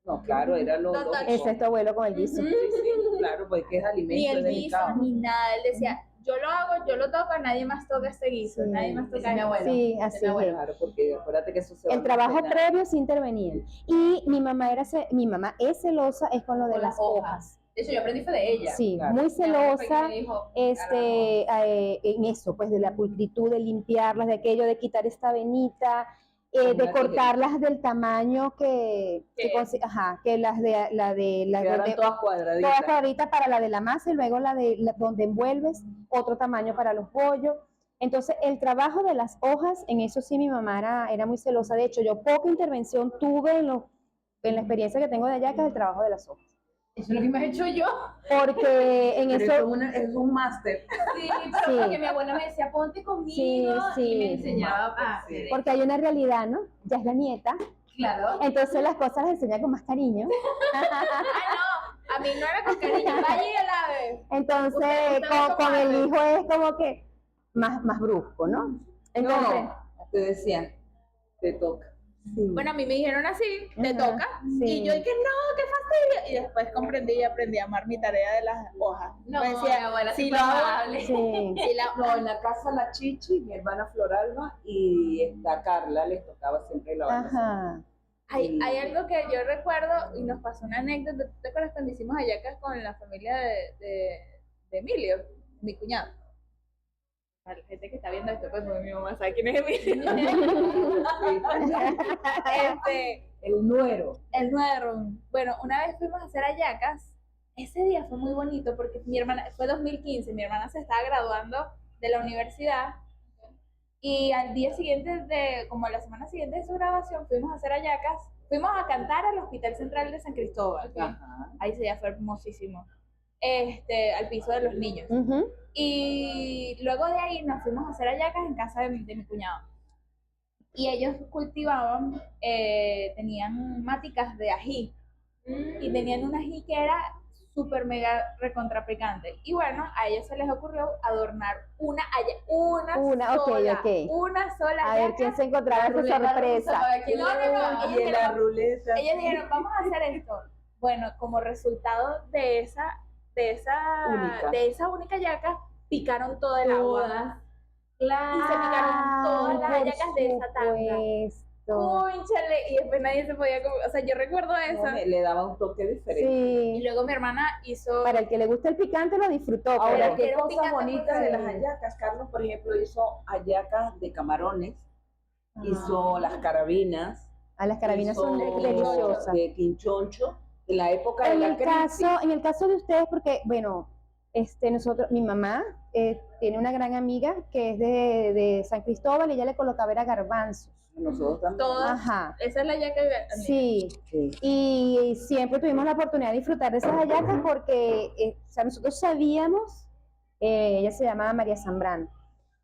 No, claro, era lo No, lógico. Ese es tu abuelo con el guiso. Sí, sí, claro, porque es ni alimento, es el guiso, delicado. ni nada, él decía, yo lo hago, yo lo toco, nadie más toca este guiso, Sí. nadie más Ese toca es mi esto. abuelo. Sí, así es. Claro, porque acuérdate que eso se va El trabajo almacenando. previo sí intervenía. Y mi mamá es celosa, es con lo de Con las las hojas. hojas. De hecho, yo aprendí fue de ella. Sí, Claro. muy Mi abuelo fue quien celosa, me dijo, en eso, pues de la pulcritud, de limpiarlas, de aquello, de quitar esta venita, Con de una cortarlas del tamaño que las Quedaran de todas todas cuadraditas. cuadraditas para la de la masa y luego donde envuelves, otro tamaño para los bollos. Entonces, el trabajo de las hojas, en eso sí mi mamá era muy celosa. De hecho, yo poca intervención tuve en la experiencia que tengo de allá, que es el trabajo de las hojas. eso es lo que me he hecho yo. Porque en Pero eso... es un máster. Sí, pero Sí. porque mi abuela me decía, ponte conmigo, Sí, y me sí. enseñaba a hacer eso. Porque hay una realidad, ¿no? Ya es la nieta, Claro. entonces las cosas las enseña con más cariño. Ah, no, a mí no era con cariño, vaya y alabe. Entonces, Usted con el madre. hijo es como que más brusco, ¿no? Entonces, No, te decían, te toca. sí. Bueno, a mí me dijeron así, te Ajá, toca, sí. y yo dije, no, qué fastidio, y después comprendí y aprendí a amar mi tarea de las hojas. No, Me decía, mi abuela si sí lo fue hago, amable. Sí. si la, No, en la casa la Chichi, mi hermana Floralba y esta Carla les tocaba siempre la banda. Ajá. hay algo que yo recuerdo, y nos pasó una anécdota, ¿tú te acuerdas cuando hicimos hallacas con la familia de Emilio, mi cuñado? Para la gente que está viendo esto, pues mi mamá sabe quién es Emilio. El nuero. El nuevo. Bueno, una vez fuimos a hacer hallacas. Ese día fue muy bonito porque mi hermana, fue 2015, mi hermana se estaba graduando de la universidad y al día siguiente, como la semana siguiente de su graduación, fuimos a hacer hallacas, fuimos a cantar al Hospital Central de San Cristóbal. Ajá. Ahí ese día fue hermosísimo. Al piso de los niños. Ujú. Y luego de ahí nos fuimos a hacer hallacas en casa de mi cuñado. Y ellos cultivaban, tenían máticas de ají. Y tenían un ají que era súper mega recontra picante. Y bueno, a ellos se les ocurrió adornar una sola, ok. una sola A ver hallaca. quién se encontraba esa sorpresa. No, Y en la ruleta. ellos dijeron, vamos a hacer esto. Bueno, como resultado de esa única hallaca, picaron todo el agua. Claro. Y se picaron todas las Por hallacas de esa tanda. supuesto. Cónchale, y después nadie se podía comer. O sea, yo recuerdo eso. No, le daba un toque diferente. Y Sí. luego mi hermana hizo. Para el que le gusta el picante lo disfrutó. Ahora, pero- qué Era un cosas picante bonitas muy de las bueno. hallacas. Carlos, por ejemplo, hizo hallacas de camarones, Ah. hizo las carabinas, Las carabinas son hizo deliciosas. de quinchoncho, en la época de En la el crisis. caso de ustedes, porque, bueno, mi mamá tiene una gran amiga que es de San Cristóbal y ella le colocaba era garbanzos. Nosotros también. Todas. Ajá, Esa es la hallaca de sí. Sí. Y siempre tuvimos la oportunidad de disfrutar de esas hallacas porque, o sea, nosotros sabíamos, ella se llamaba María Zambrano,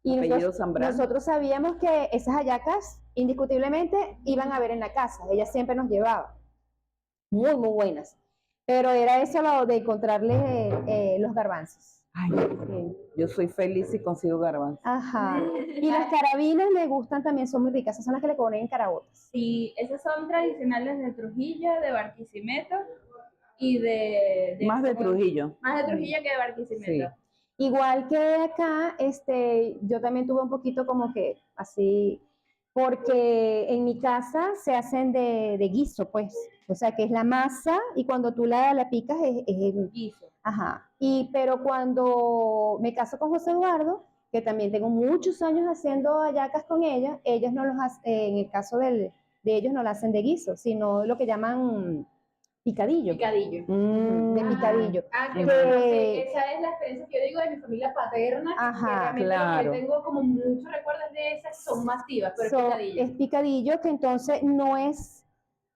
y Apellido Zambrano. nosotros sabíamos que esas hallacas indiscutiblemente iban a ver en la casa, ella siempre nos llevaba, muy, muy buenas, pero era eso lo de encontrarle los garbanzos. Ay, Sí. yo soy feliz si consigo garbanzo. Ajá, y las carabinas me gustan también, son muy ricas, esas son las que le ponen en caraotas. Sí, esas son tradicionales de Trujillo, de Barquisimeto y de Más de Trujillo. Más de Trujillo que de Barquisimeto. Sí. Igual que acá, yo también tuve un poquito como que así, porque en mi casa se hacen de guiso, pues, o sea, que es la masa y cuando tú la picas es el Guiso. ajá. Pero cuando me caso con José Eduardo, que también tengo muchos años haciendo hallacas con ella, ellos no los hacen, en el caso de ellos no la hacen de guiso, sino lo que llaman picadillo. Picadillo. De picadillo. Ah, Que- que bueno, sí, esa es la experiencia que yo digo de mi familia paterna, Ajá, que realmente claro. lo que tengo como muchos recuerdos de esas son masivas, pero So, es picadillo. es picadillo, que entonces no es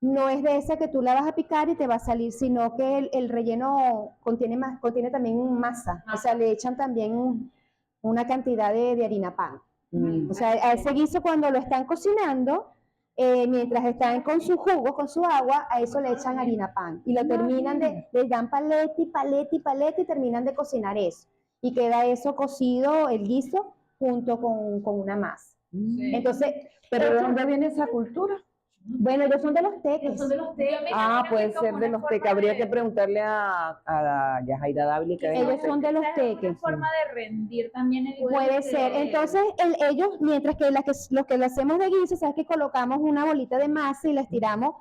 de esa que tú la vas a picar y te va a salir, sino que el relleno contiene también masa. O sea, le echan también una cantidad de harina pan. Mm. O sea, a ese guiso cuando lo están cocinando, mientras están con su jugo, con su agua, a eso le echan harina pan. Y lo terminan les dan paleta y terminan de cocinar eso. Y queda eso cocido, el guiso, junto con una masa. Entonces, ¿Pero de dónde viene esa cultura? bueno, ellos son de los teques. Son de los teques. Ah, Creo que puede es como ser de una los forma teques. Habría de- que preguntarle a Yajaira Dávila que Ellos venga. son de los quizás es teques. una forma de rendir también el Puede ser. Entonces, ellos, mientras que, los que le hacemos de guiso, sabes que colocamos una bolita de masa y la estiramos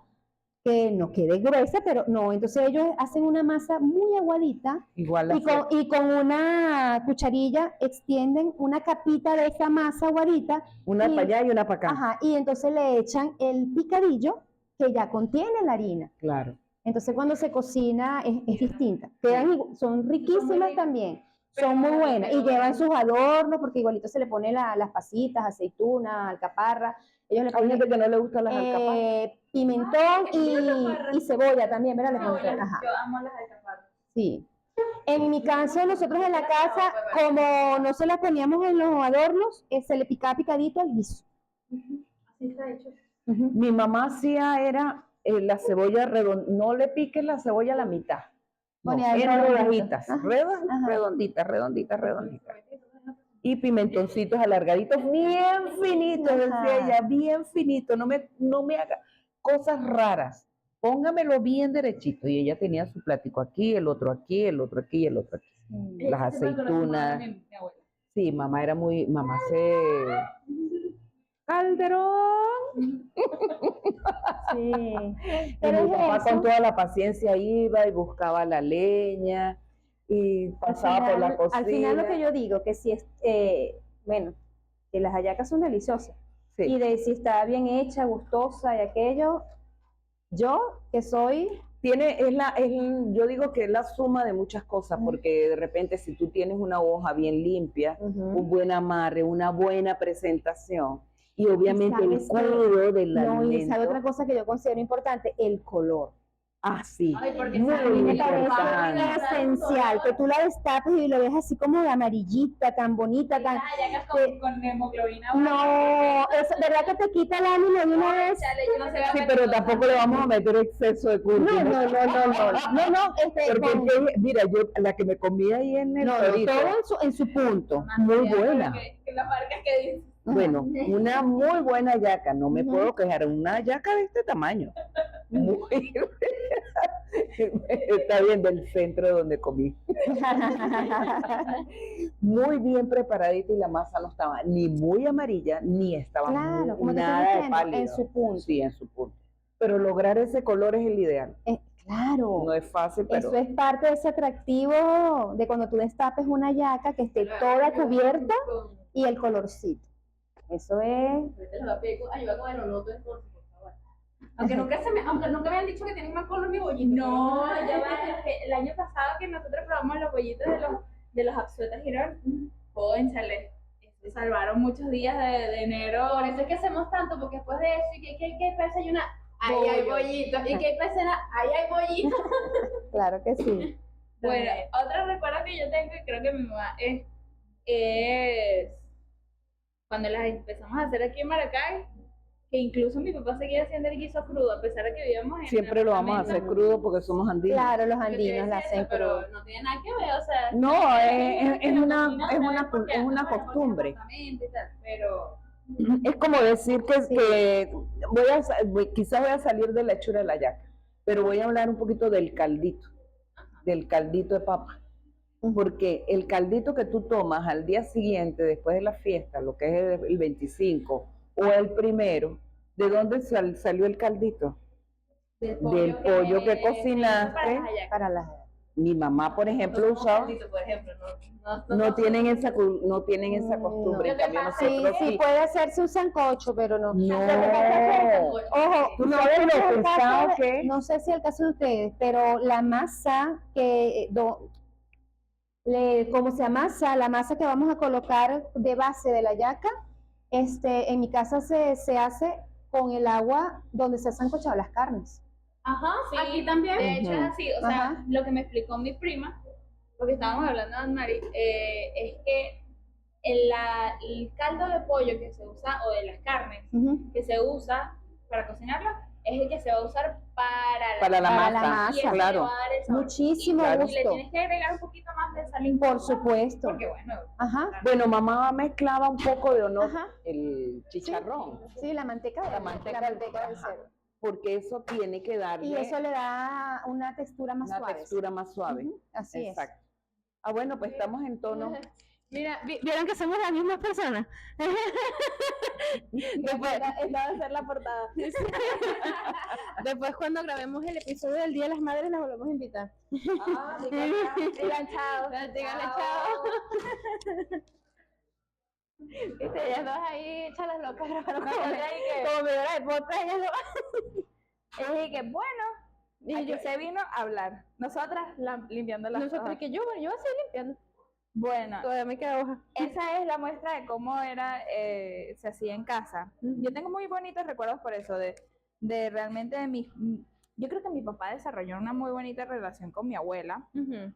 que no quede gruesa, pero no. Entonces, ellos hacen una masa muy aguadita Igual la y con una cucharilla extienden una capita de esa masa aguadita. una y- para allá y una para acá. Ajá, y entonces le echan el picadillo que ya contiene la harina. Claro. Entonces cuando se cocina es distinta. Son riquísimas también. Son muy buenas. Y llevan sus adornos, porque igualito se le pone las pasitas, aceituna, alcaparra. Ellos le Hay ponen gente que no le gustan las alcaparras. pimentón y cebolla también, ¿verdad? Le ponen, ajá. Yo amo las alcaparras. Sí. En mi caso, nosotros en la casa, como no se las poníamos en los adornos, se le picaba picadito al guiso. Así está hecho. Ujú. Mi mamá hacía era la cebolla redonda. No le piques la cebolla a la mitad. No, Ponía en redondito. rodajitas. Ajá. Ajá. Redonditas, redonditas, redonditas. Y pimentoncitos alargaditos, bien finitos, Ajá. decía ella, bien finito. No me haga cosas raras. Póngamelo bien derechito. Y ella tenía su platico aquí, el otro aquí, el otro aquí, el otro aquí. Las aceitunas. Mi abuela. Sí, mamá se... Calderón. Sí. Y Pero mi es papá eso. con toda la paciencia iba y buscaba la leña y pasaba por la cocina. Al final lo que yo digo, que si es, bueno, que las hallacas son deliciosas. Sí. Y de si está bien hecha, gustosa y aquello, yo que soy, Yo digo que es la suma de muchas cosas, porque de repente si tú tienes una hoja bien limpia, un buen amarre, una buena presentación, y obviamente el sabes que- crudo del no, y alimento. sabe otra cosa que yo considero importante, el color. Ah, sí. Ay, porque Muy sabe, A mí me y la parece importante. esencial que tú la destapes y lo ves así como de amarillita, tan bonita, tan... Las hallacas con hemoglobina. No, eso, ¿verdad que te quita el ánimo de una vez? Chale, yo no sé Sí, pero tampoco le vamos a meter exceso de cúrcuma. No, Porque mira, yo la que me comí ahí en el Torito, todo en su punto. muy buena. Que la marca que dice. Bueno, una muy buena yaca, no me Ujú. puedo quejar, una yaca de este tamaño. Muy... Está bien del centro donde comí. Muy bien preparadita y la masa no estaba ni muy amarilla, ni estaba Claro, como te estoy nada de diciendo, pálido. en su punto. Sí, en su punto. Pero lograr ese color es el ideal. Claro. No es fácil, pero... Eso es parte de ese atractivo de cuando tú destapes una yaca que esté toda cubierta y el colorcito. Eso es. Ayuda con el oloto entonces, por favor. Aunque nunca me han dicho que tienen más color mi bollito. No, ya va. El año pasado que nosotros probamos los bollitos de los Absuetas Girón, cónchale, se salvaron muchos días de enero. Por eso es que hacemos tanto, porque después de eso, y que hay que desayunar, ahí hay bollitos. Y que hay que cenar, ahí hay bollitos. Claro que sí. Bueno, otro recuerdo que yo tengo, y creo que mi mamá es cuando las empezamos a hacer aquí en Maracay, que incluso mi papá seguía haciendo el guiso crudo, a pesar de que vivíamos en Siempre lo vamos a hacer crudo porque somos andinos. Claro, los Yo te andinos decía la eso, hacen pero crudo. no tiene nada que ver, o sea. No, es que una cocina se ve porque, es una bueno, costumbre. exactamente y tal, pero Es como decir que quizás voy a salir de la hechura de la yaca, pero voy a hablar un poquito del caldito de papa. Porque el caldito que tú tomas al día siguiente, después de la fiesta, lo que es el 25 o el primero, ¿de dónde salió el caldito? del pollo que me- cocinaste. para las hallacas. Para las. Mi mamá, por ejemplo, Nosotros usaba, caldito, por ejemplo, no tienen esa costumbre, en Lo que cambio pasa es nosotros Sí, sí. puede hacerse un sancocho, pero no. No. Lo que pasa es que, ojo, ¿Tú no sabes sé lo si es el pesado caso de- que es? no sé si es el caso de ustedes, pero la masa como se amasa, la masa que vamos a colocar de base de la yaca, en mi casa se hace con el agua donde se han sancochado las carnes. Ajá, sí, aquí también. De hecho, es Ujú. así. O sea, Ajá. lo que me explicó mi prima, porque estábamos hablando de Anne-Marie, es que el caldo de pollo que se usa, o de las carnes Ujú. que se usa para cocinarlas, es el que se va a usar para Para la Para la masa, masa. y ese le claro. va a dar el sabor. Muchísimo Claro. Y le gusto. tienes que agregar un poquito más de sal en Por polvo, supuesto. porque bueno, Ajá. Bueno, mamá mezclaba un poco de honor Ajá. el chicharrón, Sí, la manteca La manteca del ajá. cerdo. porque eso tiene que darle Y eso le da una textura más una suave. textura más suave. Ujú, así Exacto. Ah, bueno, pues estamos en tono. Mira, ¿vieron que somos las mismas personas? Después, Esta va a ser la portada. después cuando grabemos el episodio del Día de las Madres nos volvemos a invitar. Digan chao. Díganle chao. Viste, ellas dos ahí echan las locas grabando como media hora de podcast, ellas dos. es que bueno, aquí se vino a hablar. Nosotras limpiando las Nosotros hojas. que yo voy a seguir limpiando. Bueno, Todavía me queda hoja. esa es la muestra de cómo era, se hacía en casa. Yo tengo muy bonitos recuerdos por eso, de realmente de mis... Yo creo que mi papá desarrolló una muy bonita relación con mi abuela. A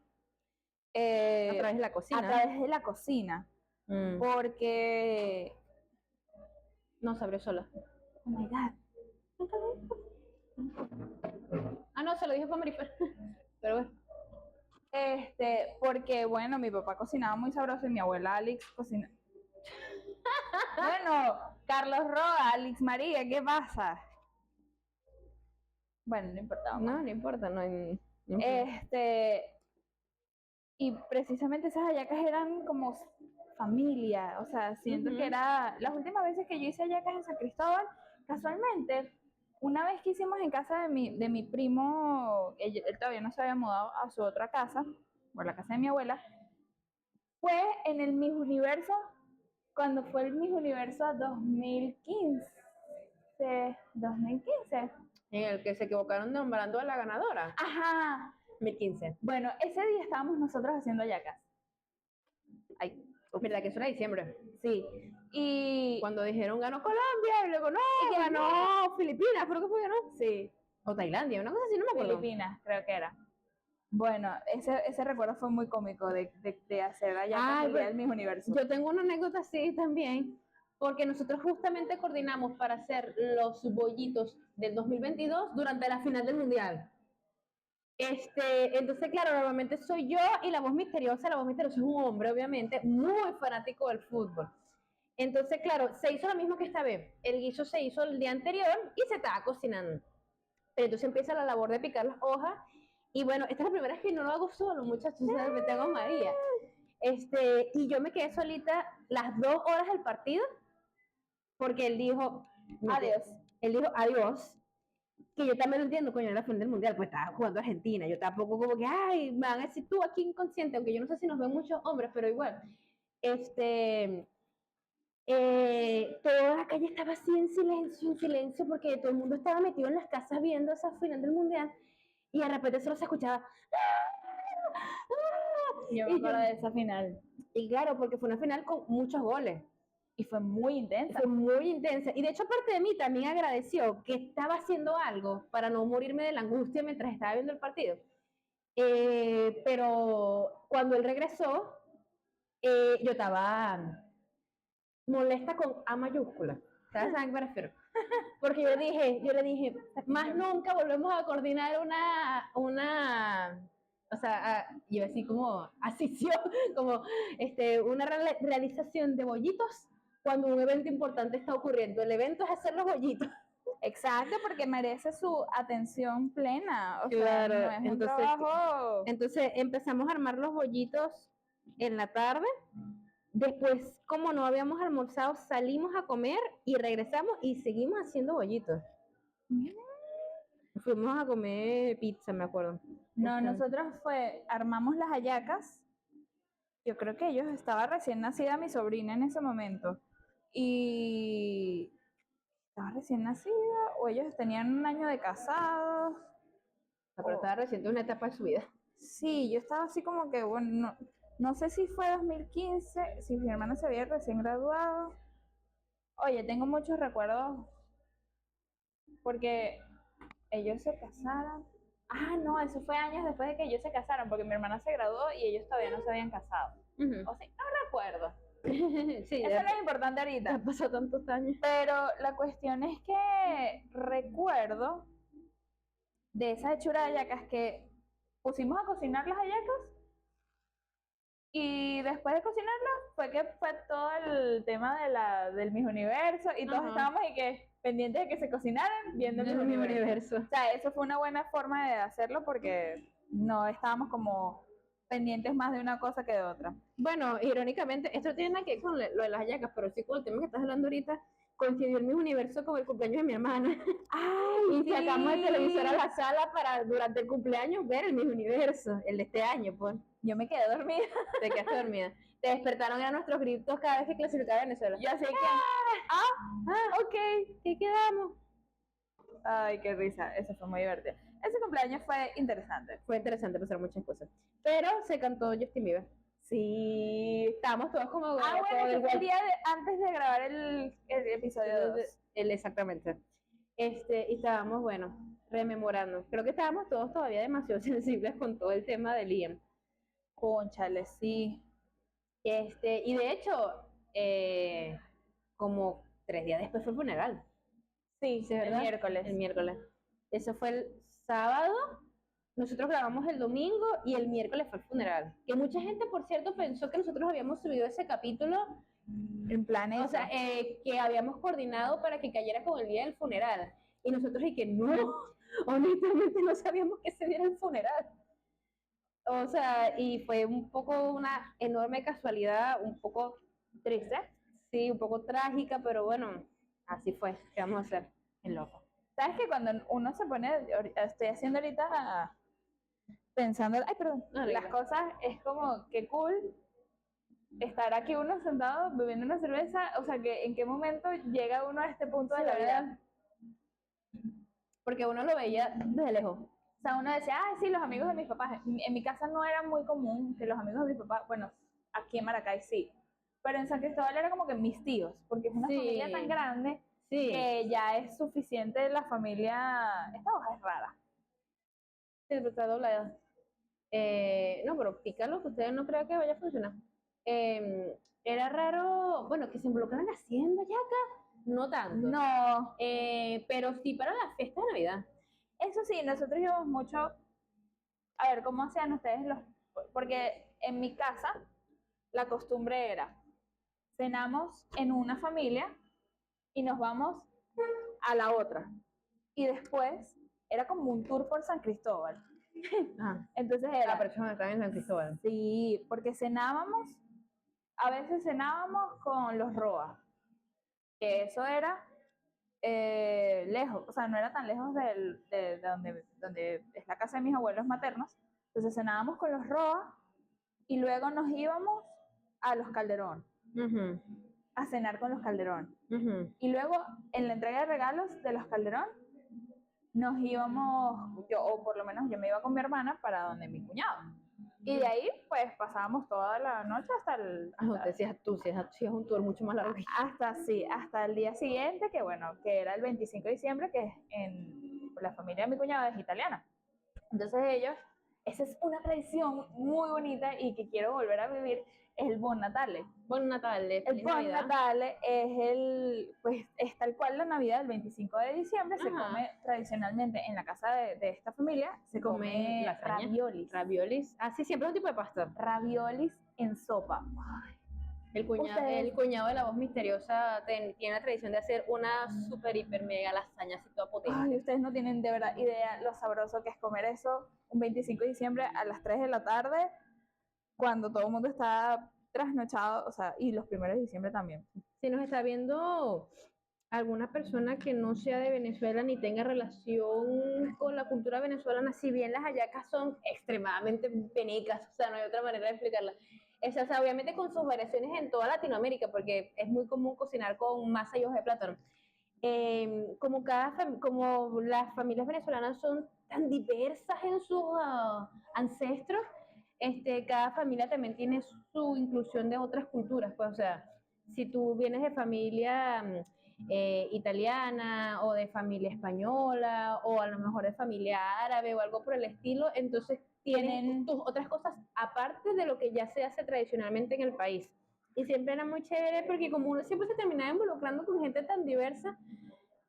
A través de la cocina. A través de la cocina. Porque... No, se abrió sola. Oh my God. Ah, no, se lo dije fue Marifer. Pero bueno. Porque bueno, mi papá cocinaba muy sabroso y mi abuela Alex cocinaba. Bueno, Carlos Roa, Alex María, ¿qué pasa? Bueno, no importaba. No importa, no hay... Y precisamente esas hallacas eran como familia, o sea, siento que era, las últimas veces que yo hice hallacas en San Cristóbal, casualmente, una vez que hicimos en casa de mi primo, él todavía no se había mudado a su otra casa, por la casa de mi abuela, fue en el Miss Universo, cuando fue el Miss Universo 2015. En el que se equivocaron nombrando a la ganadora. Ajá. 2015. Bueno, ese día estábamos nosotros haciendo hallacas. Ay, ¿verdad que eso era diciembre? Sí. Y Cuando dijeron ganó Colombia y luego no, ganó Filipinas, creo que fue ganó. sí, O Tailandia, una cosa así, no me acuerdo. Filipinas, creo que era. Bueno, ese recuerdo fue muy cómico de hacer hallacas el día del Miss Universo. Yo tengo una anécdota así también, porque nosotros justamente coordinamos para hacer los bollitos del 2022 durante la final del Mundial. Entonces, claro, normalmente soy yo y la voz misteriosa es un hombre, obviamente, muy fanático del fútbol. Entonces, claro, se hizo lo mismo que esta vez. El guiso se hizo el día anterior y se estaba cocinando. Pero entonces empieza la labor de picar las hojas. Y bueno, esta es la primera vez que no lo hago solo, muchachos, me tengo a María. Y yo me quedé solita las 2 horas del partido, porque él dijo, Adiós. Él dijo adiós. Que yo también lo entiendo, coño, en la final del mundial, pues estaba jugando Argentina. Yo tampoco como que, ay, me van a decir tú aquí inconsciente, aunque yo no sé si nos ven muchos hombres, pero igual. Toda la calle estaba así en silencio, porque todo el mundo estaba metido en las casas viendo esa final del mundial, y de repente solo se escuchaba. Yo me acuerdo de esa final. Y claro, porque fue una final con muchos goles. Y fue muy intensa. Fue muy intensa. Y de hecho, aparte de mí, también agradeció que estaba haciendo algo para no morirme de la angustia mientras estaba viendo el partido. Pero cuando él regresó, yo estaba molesta con A mayúscula. ¿Sabes a qué me refiero? Porque yo le dije, más nunca volvemos a coordinar o sea, yo así como asisión, como una realización de bollitos cuando un evento importante está ocurriendo. El evento es hacer los bollitos. Exacto, porque merece su atención plena. O Claro, sea, no es un trabajo... Entonces empezamos a armar los bollitos en la tarde. Después, como no habíamos almorzado, salimos a comer y regresamos y seguimos haciendo bollitos. Fuimos a comer pizza, me acuerdo. No, nosotros armamos las hallacas. Yo creo que ellos estaba recién nacida mi sobrina en ese momento. Y estaba recién nacida, o ellos tenían 1 año de casados. Pero estaba reciente una etapa de su vida. Sí, yo estaba así como que, bueno, no sé si fue 2015, si mi hermana se había recién graduado. Oye, tengo muchos recuerdos porque ellos se casaron. Ah, no, eso fue años después de que ellos se casaron, porque mi hermana se graduó y ellos todavía no se habían casado. O sea, no recuerdo. Sí, Eso no es importante ahorita. ya pasó tantos años. Pero la cuestión es que recuerdo de esas hechuras de hallacas que pusimos a cocinar las hallacas y después de cocinarlas fue todo el tema del Miss Universo y todos Ajá. estábamos y que pendientes de que se cocinaran viendo el Miss En mi Universo. universo. O sea, eso fue una buena forma de hacerlo porque no estábamos como pendientes más de una cosa que de otra. Bueno, irónicamente, esto tiene nada que ver con lo de las hallacas, pero sí con el tema que estás hablando ahorita, coincidió en mi universo con el cumpleaños de mi hermana. ¡Ay, Y sacamos el televisor a la sala para durante el cumpleaños ver el Miss Universo, el de este año, pues. Yo me quedé dormida. Te quedaste dormida. Te despertaron a nuestros gritos cada vez que clasificaba Venezuela. Yo sé que... Ok, ¿qué quedamos? Ay, qué risa. Eso fue muy divertido. Ese cumpleaños fue interesante. Fue interesante, pasaron muchas cosas. Pero se cantó Justin Bieber. Sí. Estábamos todos como... Ah, bueno, todo ese fue el igual. día antes de grabar el episodio 2. Exactamente. Y estábamos, bueno, rememorando. Creo que estábamos todos todavía demasiado sensibles con todo el tema de Liam. Cónchale, sí. Y de hecho, como 3 días después fue el funeral. Sí, Sí, el ¿verdad? miércoles. El miércoles. Eso fue el sábado. Nosotros grabamos el domingo y el miércoles fue el funeral. Que mucha gente, por cierto, pensó que nosotros habíamos subido ese capítulo, En plan o sea, que habíamos coordinado para que cayera con el día del funeral. Y nosotros, y que no, honestamente no sabíamos que se diera el funeral. O sea, y fue un poco una enorme casualidad, un poco triste, sí, un poco trágica, pero bueno, así fue. ¿Qué vamos a hacer? Es loco. ¿Sabes que cuando uno se pone, estoy haciendo ahorita pensando, ay, perdón, No, las cosas es como que cool estar aquí uno sentado bebiendo una cerveza, o sea, que en qué momento llega uno a este punto de Sí, la ¿verdad? vida. Porque uno lo veía desde lejos. O sea, uno decía, ah, sí, los amigos de mis papás. En mi casa no era muy común que los amigos de mis papás, bueno, aquí en Maracay sí, pero en San Cristóbal era como que mis tíos, porque es una Sí. familia tan grande Sí, que ya es suficiente la familia. Esta hoja es rara. sí, pero está doblada. No, pero pícalo, que ustedes no crean que vaya a funcionar. Era raro, bueno, que se involucraran haciendo yaca, no tanto. No, Pero sí para las fiestas de Navidad. eso sí, nosotros íbamos mucho a ver cómo hacían ustedes porque en mi casa la costumbre era, cenamos en una familia y nos vamos a la otra. Y después era como un tour por San Cristóbal. Ah, Entonces era, pero eso están en San Cristóbal. sí, porque a veces cenábamos con los Roa, que eso era lejos, o sea, no era tan lejos de donde es la casa de mis abuelos maternos. Entonces cenábamos con los Roa y luego nos íbamos a los Calderón, Ujú, a cenar con los Calderón. ujú. Y luego en la entrega de regalos de los Calderón nos íbamos, o por lo menos yo me iba con mi hermana para donde mi cuñado. Y de ahí pues pasábamos toda la noche hasta Tú decías es un tour mucho más largo que hasta el día siguiente, que bueno, que era el 25 de diciembre, que es en la familia de mi cuñado es italiana. Entonces esa es una tradición muy bonita y que quiero volver a vivir, es el Buon Natale. Buen Natal, El feliz Buon Navidad. Natale pues es tal cual la Navidad del 25 de diciembre, se Ajá. come tradicionalmente en la casa de esta familia, se come lasaña, raviolis. raviolis. Ah, sí, siempre es un tipo de pasta. Raviolis en sopa. El Ustedes- cuñado de la voz misteriosa tiene la tradición de hacer una super, hiper, mega lasaña así toda potente. Ay, ustedes no tienen de verdad idea lo sabroso que es comer eso un 25 de diciembre a las 3 de la tarde, cuando todo el mundo está trasnochado, o sea, y los primeros de diciembre también. Si nos está viendo alguna persona que no sea de Venezuela ni tenga relación con la cultura venezolana, si bien las hallacas son extremadamente penecas, o sea, no hay otra manera de explicarla. O sea, obviamente con sus variaciones en toda Latinoamérica, porque es muy común cocinar con masa y hoja de plátano. Como las familias venezolanas son tan diversas en sus ancestros, cada familia también tiene su inclusión de otras culturas, pues, o sea, si tú vienes de familia italiana o de familia española o a lo mejor de familia árabe o algo por el estilo, entonces tienen tus otras cosas aparte de lo que ya se hace tradicionalmente en el país. Y siempre era muy chévere porque como uno siempre se terminaba involucrando con gente tan diversa,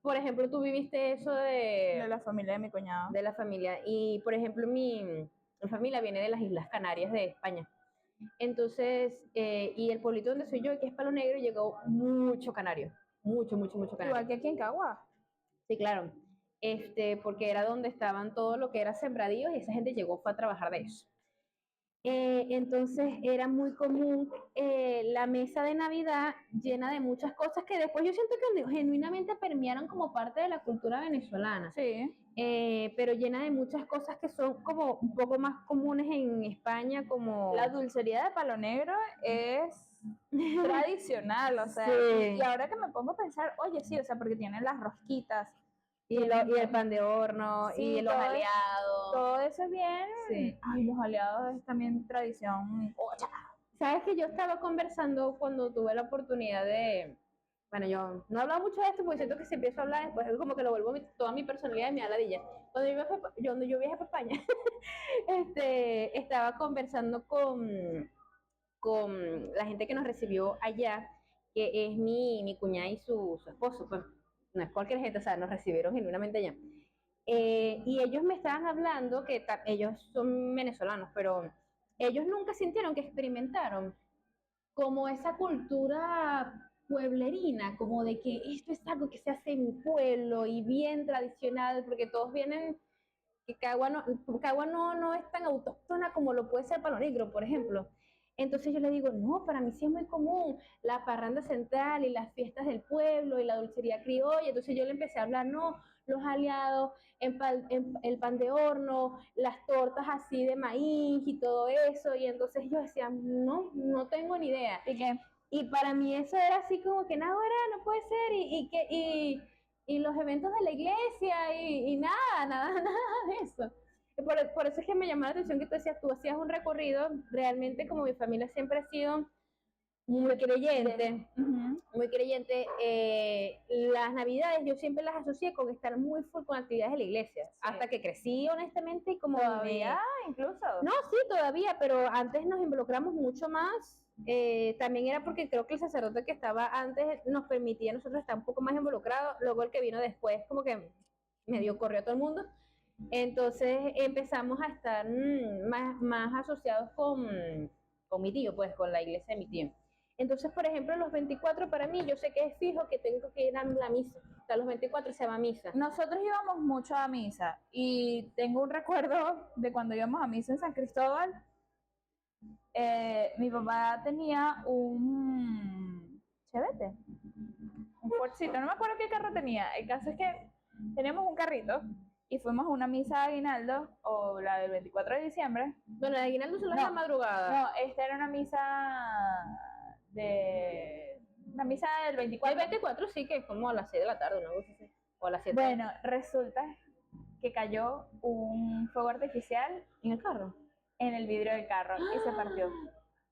por ejemplo, tú viviste eso De la familia de mi cuñado. de la familia y, por ejemplo, mi familia viene de las Islas Canarias de España. Entonces, y el pueblito donde soy yo, que es Palo Negro, llegó mucho canario, mucho canario. Igual que aquí en Cagua. Sí, claro. Porque era donde estaban todo lo que era sembradíos y esa gente llegó fue a trabajar de eso. Entonces era muy común la mesa de Navidad llena de muchas cosas que después yo siento que genuinamente permearon como parte de la cultura venezolana, Sí. pero llena de muchas cosas que son como un poco más comunes en España, como... La dulcería de Palo Negro es tradicional, o sea, Sí. y ahora que me pongo a pensar, oye, sí, o sea, porque tienen las rosquitas, y el pan de horno, Sí, y los todo aliados. todo eso es bien. Sí. Ay, los aliados es también tradición. Sabes que yo estaba conversando cuando tuve la oportunidad de, bueno, yo no he hablado mucho de esto porque siento que si empiezo a hablar después es como que lo vuelvo toda mi personalidad y me da ladilla. Cuando yo viajé para España, estaba conversando con la gente que nos recibió allá, que es mi cuñada y su esposo, pues no es cualquier gente, o sea, nos recibieron genuinamente allá. Y ellos me estaban hablando que ellos son venezolanos, pero ellos nunca sintieron que experimentaron como esa cultura pueblerina, como de que esto es algo que se hace en mi pueblo y bien tradicional, porque todos vienen, que Cagua no es tan autóctona como lo puede ser Palo Negro, por ejemplo. Entonces yo le digo, no, para mí sí es muy común la parranda central y las fiestas del pueblo y la dulcería criolla. Entonces yo le empecé a hablar, no, los aliados, el pan de horno, las tortas así de maíz y todo eso. Y entonces yo decía, no tengo ni idea. ¿Y qué? Y para mí eso era así como que nada, no puede ser. Y los eventos de la iglesia y nada de eso. Por eso es que me llamó la atención que tú hacías un recorrido, realmente como mi familia siempre ha sido muy creyente, las navidades yo siempre las asocié con estar muy full con actividades de la iglesia, hasta que crecí honestamente y como Todavía, incluso. No, sí, todavía, pero antes nos involucramos mucho más, también era porque creo que el sacerdote que estaba antes nos permitía a nosotros estar un poco más involucrados, luego el que vino después como que medio corrió a todo el mundo. Entonces empezamos a estar más asociados con mi tío, pues con la iglesia de mi tío. Entonces, por ejemplo, los 24 para mí, yo sé que es fijo que tengo que ir a la misa. O sea, los 24 se va a misa. Nosotros íbamos mucho a misa y tengo un recuerdo de cuando íbamos a misa en San Cristóbal. Mi papá tenía un Chevette, un Fordcito, no me acuerdo qué carro tenía. El caso es que teníamos un carrito y fuimos a una misa de aguinaldo, o la del 24 de diciembre. Bueno, la de aguinaldo son las de la madrugada. No, esta era una misa del 24. El 24 sí que es como a las 6 de la tarde, una cosa así. O a las 7. Bueno, resulta que cayó un fuego artificial ¿En el carro? en el vidrio del carro y se partió.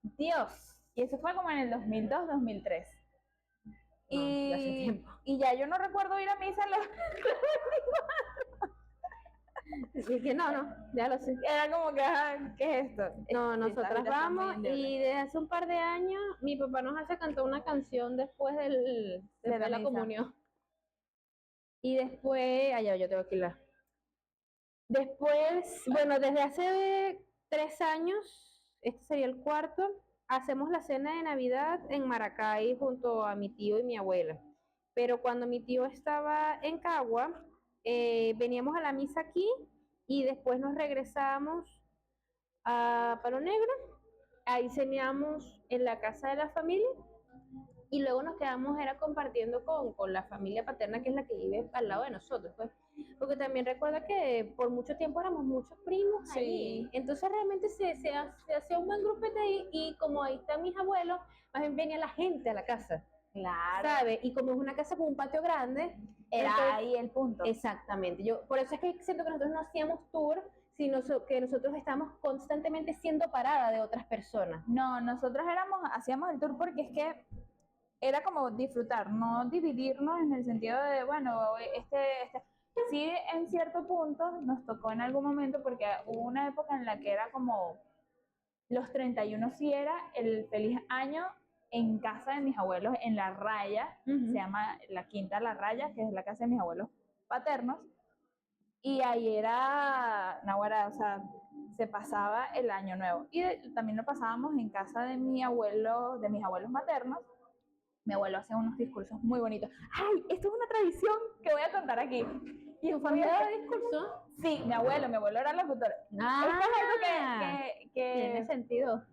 Dios. Y eso fue como en el 2002, 2003. Ya hace tiempo. Y ya yo no recuerdo ir a misa en los Así que no, ya lo sé. Era como que, ¿qué es esto? No, nosotras Está vamos muy y desde hace un par de años mi papá nos hace cantar una canción después de la misa. comunión. Y después, allá yo tengo que ir. Después, bueno, desde hace 3 años, este sería el cuarto, hacemos la cena de Navidad en Maracay junto a mi tío y mi abuela. Pero cuando mi tío estaba en Cagua, veníamos a la misa aquí y después nos regresamos a Palo Negro. Ahí cenábamos en la casa de la familia y luego nos quedamos era compartiendo con la familia paterna, que es la que vive al lado de nosotros, pues. Porque también recuerda que por mucho tiempo éramos muchos primos ahí. Entonces realmente se hacía un buen grupete ahí y como ahí están mis abuelos, más bien venía la gente a la casa. Claro. ¿Sabe? Y como es una casa con un patio grande, Era entonces, ahí el punto. Exactamente. Por eso es que siento que nosotros no hacíamos tour, sino que nosotros estamos constantemente siendo parada de otras personas. No, nosotros hacíamos el tour porque es que era como disfrutar, no dividirnos en el sentido de, bueno, sí, en cierto punto nos tocó en algún momento porque hubo una época en la que era como los 31 sí era el feliz año en casa de mis abuelos en La Raya, se llama la Quinta La Raya, que es la casa de mis abuelos paternos, y ahí era, Naguará, o sea, se pasaba el año nuevo. Y también lo pasábamos en casa de mi abuelo, de mis abuelos maternos. Mi abuelo hacía unos discursos muy bonitos. ¡Ay! Esto es una tradición que voy a contar aquí. ¿Y ¿Tu familia daba discurso? Sí, mi abuelo era locutor. Ah, Esto es algo tiene que sentido.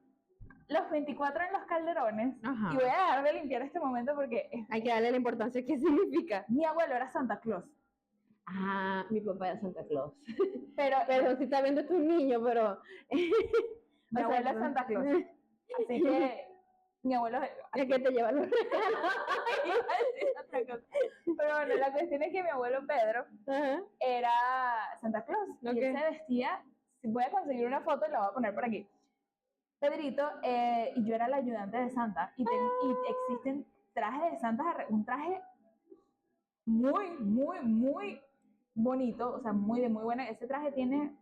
los 24 en los calderones, Ajá. y voy a dejar de limpiar este momento porque Hay que darle la importancia que significa. mi abuelo era Santa Claus. Ah, mi papá era Santa Claus. Pero Pero si está viendo tu niño, pero. mi abuelo es Santa Claus. Así que mi abuelo Es que te lleva los regalos. iba a decir otra cosa. Pero bueno, la cuestión es que mi abuelo Pedro Ajá. era Santa Claus. Y él Ok. se vestía, si voy a conseguir una foto y la voy a poner por aquí. Pedrito, y yo era la ayudante de Santa. Y existen trajes de Santa, un traje muy bonito, o sea, muy buena. Ese traje tiene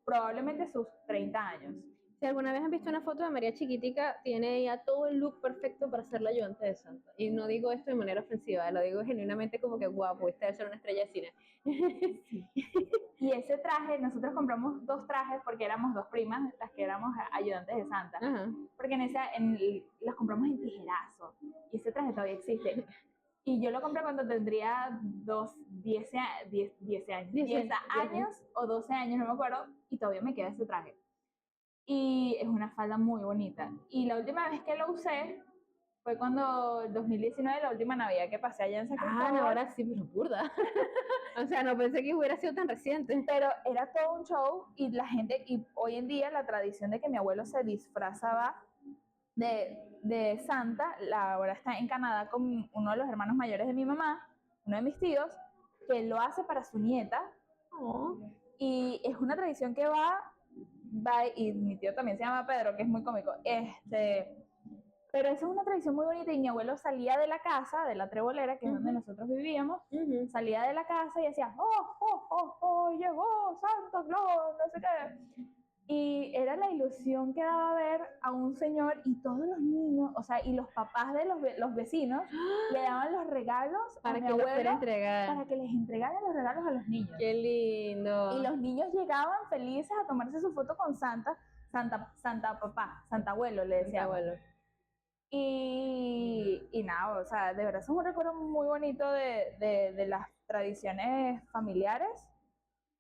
probablemente sus 30 años. Si alguna vez han visto una foto de María Chiquitica, tiene ya todo el look perfecto para ser la ayudante de Santa. Y no digo esto de manera ofensiva, lo digo genuinamente como que guapo, esta debe ser una estrella de cine. Y ese traje, nosotros compramos 2 trajes porque éramos 2 primas las que éramos ayudantes de Santa. Ajá. Porque las compramos en tijerazo. Y ese traje todavía existe. Y yo lo compré cuando tendría 10 años o 12 años, no me acuerdo. Y todavía me queda ese traje. Y es una falda muy bonita. Y la última vez que lo usé fue cuando, en 2019, la última Navidad que pasé allá en San Cristóbal. Ah, no, ahora sí, pero burda. O sea, no pensé que hubiera sido tan reciente. Pero era todo un show y la gente, y hoy en día la tradición de que mi abuelo se disfrazaba de Santa, ahora está en Canadá con uno de los hermanos mayores de mi mamá, uno de mis tíos, que lo hace para su nieta. Oh. Y es una tradición que va, y mi tío también se llama Pedro, que es muy cómico. Pero eso es una tradición muy bonita y mi abuelo salía de la casa, de la Trebolera, que es donde nosotros vivíamos, salía de la casa y decía, llegó Santa Claus, no sé qué. Y era la ilusión que daba ver a un señor y todos los niños, o sea, y los papás de los vecinos le daban los regalos Para a mi que los abuelo fuera a entregar. para que les entregaran los regalos a los niños. Qué lindo. Y los niños llegaban felices a tomarse su foto con Santa papá, Santa abuelo, le decía. Abuelo. Y nada, o sea, de verdad es un recuerdo muy bonito de las tradiciones familiares.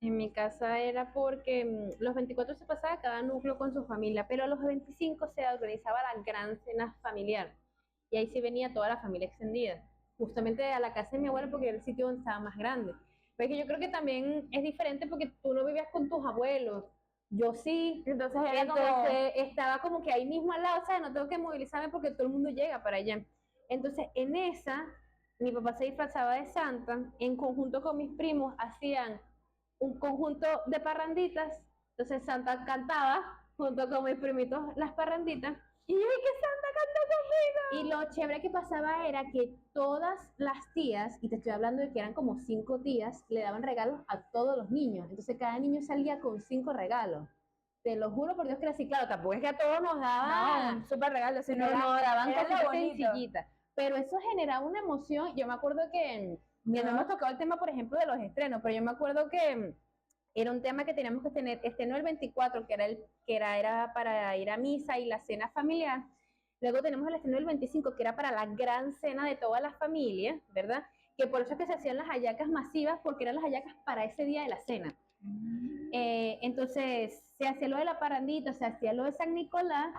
En mi casa era porque los 24 se pasaba cada núcleo con su familia, pero los 25 se organizaba la gran cena familiar. Y ahí sí venía toda la familia extendida, justamente a la casa de mi abuela porque era el sitio donde estaba más grande. Pero es que yo creo que también es diferente porque tú no vivías con tus abuelos, yo sí. Entonces Estaba como que ahí mismo al lado, o sea, no tengo que movilizarme porque todo el mundo llega para allá. Entonces en esa, mi papá se disfrazaba de Santa, en conjunto con mis primos hacían un conjunto de parranditas, entonces Santa cantaba junto con mis primitos las parranditas, y yo dije que Santa cantó conmigo. Y lo chévere que pasaba era que todas las tías, y te estoy hablando de que eran como 5 tías, le daban regalos a todos los niños, entonces cada niño salía con 5 regalos. Te lo juro por Dios que era así, claro, tampoco es que a todos nos daban, un súper regalo, sino no, daban era cosas lo bonito. sencillitas, pero eso generaba una emoción. Yo me acuerdo que no hemos tocado el tema, por ejemplo, de los estrenos, pero yo me acuerdo que era un tema que teníamos que tener, estreno el 24, era para ir a misa y la cena familiar. Luego tenemos el estreno del 25, que era para la gran cena de toda la familia, ¿verdad? Que por eso es que se hacían las hallacas masivas, porque eran las hallacas para ese día de la cena. Entonces, se hacía lo de la parrandita, se hacía lo de San Nicolás,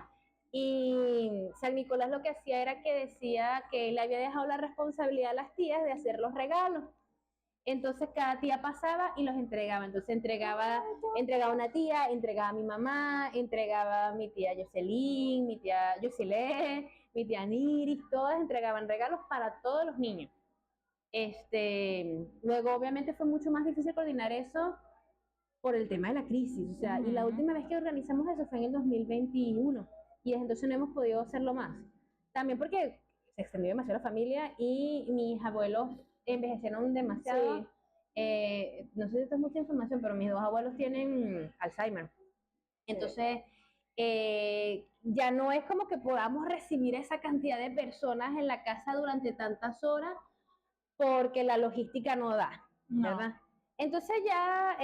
y San Nicolás lo que hacía era que decía que le había dejado la responsabilidad a las tías de hacer los regalos. Entonces cada tía pasaba y los entregaba. Entonces entregaba una tía, entregaba a mi mamá, entregaba a mi tía Jocelyn, mi tía Yosilé, mi tía Niris, todas entregaban regalos para todos los niños. Luego obviamente fue mucho más difícil coordinar eso por el tema de la crisis. O sea, y la última vez que organizamos eso fue en el 2021 y desde entonces no hemos podido hacerlo más. También porque se extendió demasiado la familia y mis abuelos envejecieron demasiado. Sí. No sé si esto es mucha información, pero mis 2 abuelos tienen Alzheimer. Entonces, ya no es como que podamos recibir esa cantidad de personas en la casa durante tantas horas porque la logística no da, No. ¿verdad? Entonces ya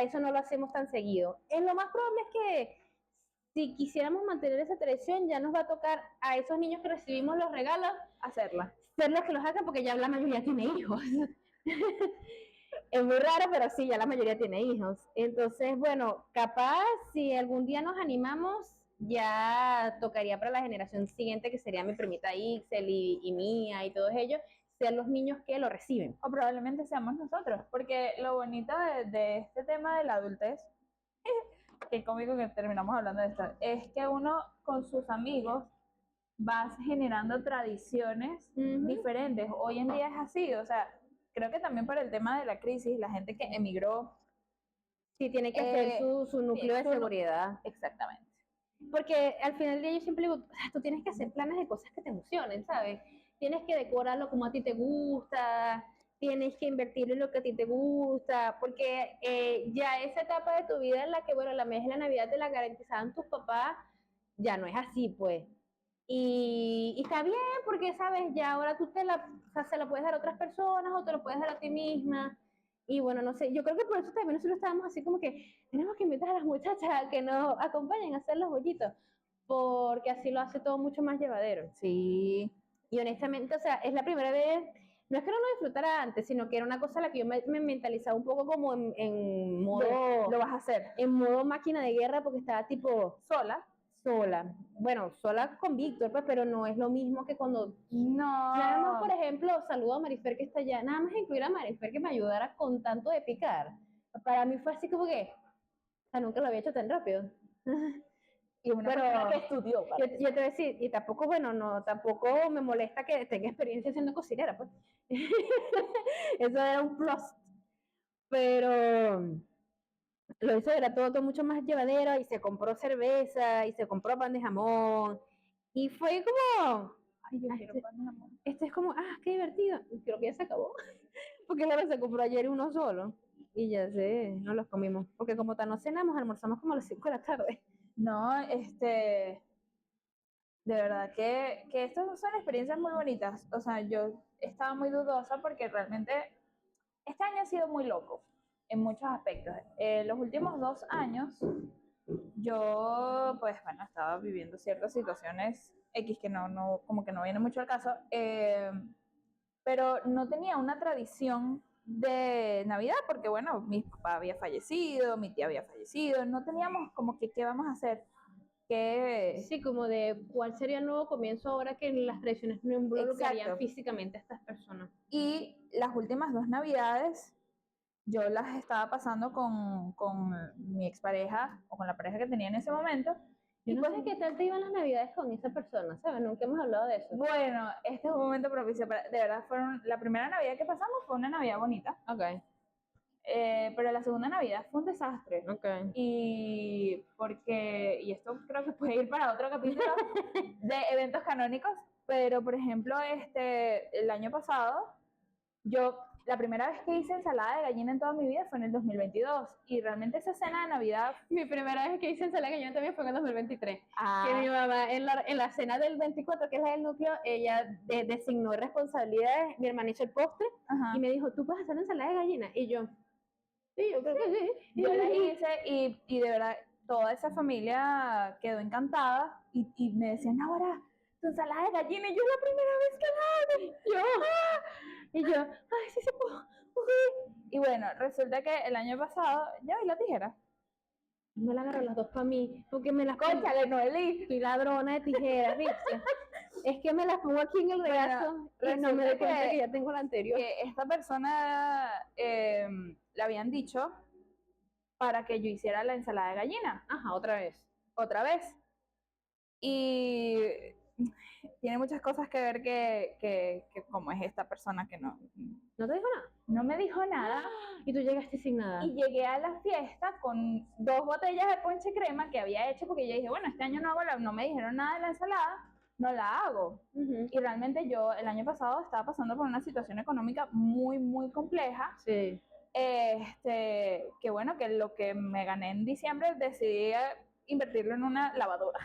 eso no lo hacemos tan seguido. Lo más probable es que si quisiéramos mantener esa tradición, ya nos va a tocar a esos niños que recibimos los regalos Hacerla. ser los que los hagan porque ya la mayoría tiene hijos. Es muy raro, pero sí, ya la mayoría tiene hijos. Entonces, bueno, capaz si algún día nos animamos, ya tocaría para la generación siguiente, que sería mi primita Ixel y mía y todos ellos, ser los niños que lo reciben. O probablemente seamos nosotros, porque lo bonito de este tema de la adultez, qué cómico que terminamos hablando de esto, es que uno con sus amigos vas generando tradiciones diferentes. Hoy en día es así, o sea, creo que también por el tema de la crisis, la gente que emigró. Sí, tiene que hacer su núcleo de seguridad. Exactamente. Porque al final del día yo siempre digo, o sea, tú tienes que hacer planes de cosas que te emocionen, ¿sabes? Tienes que decorarlo como a ti te gusta, tienes que invertir en lo que a ti te gusta, porque ya esa etapa de tu vida en la que, bueno, la mesa de la Navidad te la garantizaban tus papás, ya no es así, pues. Y está bien, porque, ¿sabes? Ya ahora tú o sea, se lo puedes dar a otras personas o te lo puedes dar a ti misma. Y bueno, no sé, yo creo que por eso también nosotros estábamos así como que tenemos que invitar a las muchachas a que nos acompañen a hacer los bollitos, porque así lo hace todo mucho más llevadero. Sí. Y honestamente, o sea, es la primera vez, no es que no lo disfrutara antes, sino que era una cosa a la que yo me mentalizaba un poco como en modo, Lo vas a hacer en modo máquina de guerra, porque estaba tipo sola. Bueno, sola con Víctor, pues, pero no es lo mismo que cuando No. nada más, por ejemplo, saludo a Marifer que está allá, nada más incluir a Marifer que me ayudara con tanto de picar. Para mí fue así como que, o sea, nunca lo había hecho tan rápido. Y una Pero persona que estudió. yo te voy a decir, y tampoco, bueno, no, tampoco me molesta que tenga experiencia siendo cocinera, pues. Eso era un plus. Pero lo hizo, era todo mucho más llevadero, y se compró cerveza, y se compró pan de jamón, y fue como, Ay, yo quiero pan de jamón. este es como, qué divertido. Creo que ya se acabó. Porque claro, se compró ayer uno solo. Y ya sé, no los comimos. Porque como tal no cenamos, almorzamos como a las 5 de la tarde. No, de verdad que estas son experiencias muy bonitas. O sea, yo estaba muy dudosa porque realmente este año ha sido muy loco en muchos aspectos. Los últimos 2 años yo, pues bueno, estaba viviendo ciertas situaciones X que como que no viene mucho al caso, pero no tenía una tradición de Navidad porque, bueno, mi papá había fallecido, mi tía había fallecido, no teníamos como que, ¿qué vamos a hacer? Sí, como de cuál sería el nuevo comienzo ahora que las tradiciones no involucrarían Exacto. físicamente a estas personas. Y las últimas 2 Navidades yo las estaba pasando con mi expareja o con la pareja que tenía en ese momento. Yo no sé qué tal te iban las Navidades con esa persona, ¿sabes? Nunca hemos hablado de eso. Bueno, este es un momento propicio. De verdad, la primera Navidad que pasamos fue una Navidad bonita. Ok. Pero la segunda Navidad fue un desastre. Ok. Y esto creo que puede ir para otro capítulo de eventos canónicos, pero por ejemplo, el año pasado, la primera vez que hice ensalada de gallina en toda mi vida fue en el 2022, y realmente esa cena de Navidad... Mi primera vez que hice ensalada de gallina también fue en el 2023. Ah. Que mi mamá, en la cena del 24, que es la del núcleo, ella designó responsabilidades, mi hermana hizo el postre, Ajá. y me dijo, ¿tú puedes hacer ensalada de gallina? Y yo, sí, yo creo que sí. Yo la hice y de verdad toda esa familia quedó encantada y me decían, ahora tu ensalada de gallina, y yo la primera vez que la hago. Y yo, ay, sí se puede. Y bueno, resulta que el año pasado, ya vi la tijera. Me la agarró las dos para mí, porque me las Cónchale, Noelí. Soy ladrona de tijeras, ¿viste? Es que me las pongo aquí en el regazo y no me doy cuenta que ya tengo la anterior. Que esta persona le habían dicho para que yo hiciera la ensalada de gallina. Ajá, otra vez. Otra vez. Y tiene muchas cosas que ver que como es esta persona que no ¿No te dijo nada? me dijo nada. Y tú llegaste sin nada. Y llegué a la fiesta con 2 botellas de ponche crema que había hecho, porque yo dije, bueno, este año no me dijeron nada de la ensalada, no la hago. Y realmente yo el año pasado estaba pasando por una situación económica muy, muy compleja. Sí. Que bueno, que lo que me gané en diciembre decidí invertirlo en una lavadora.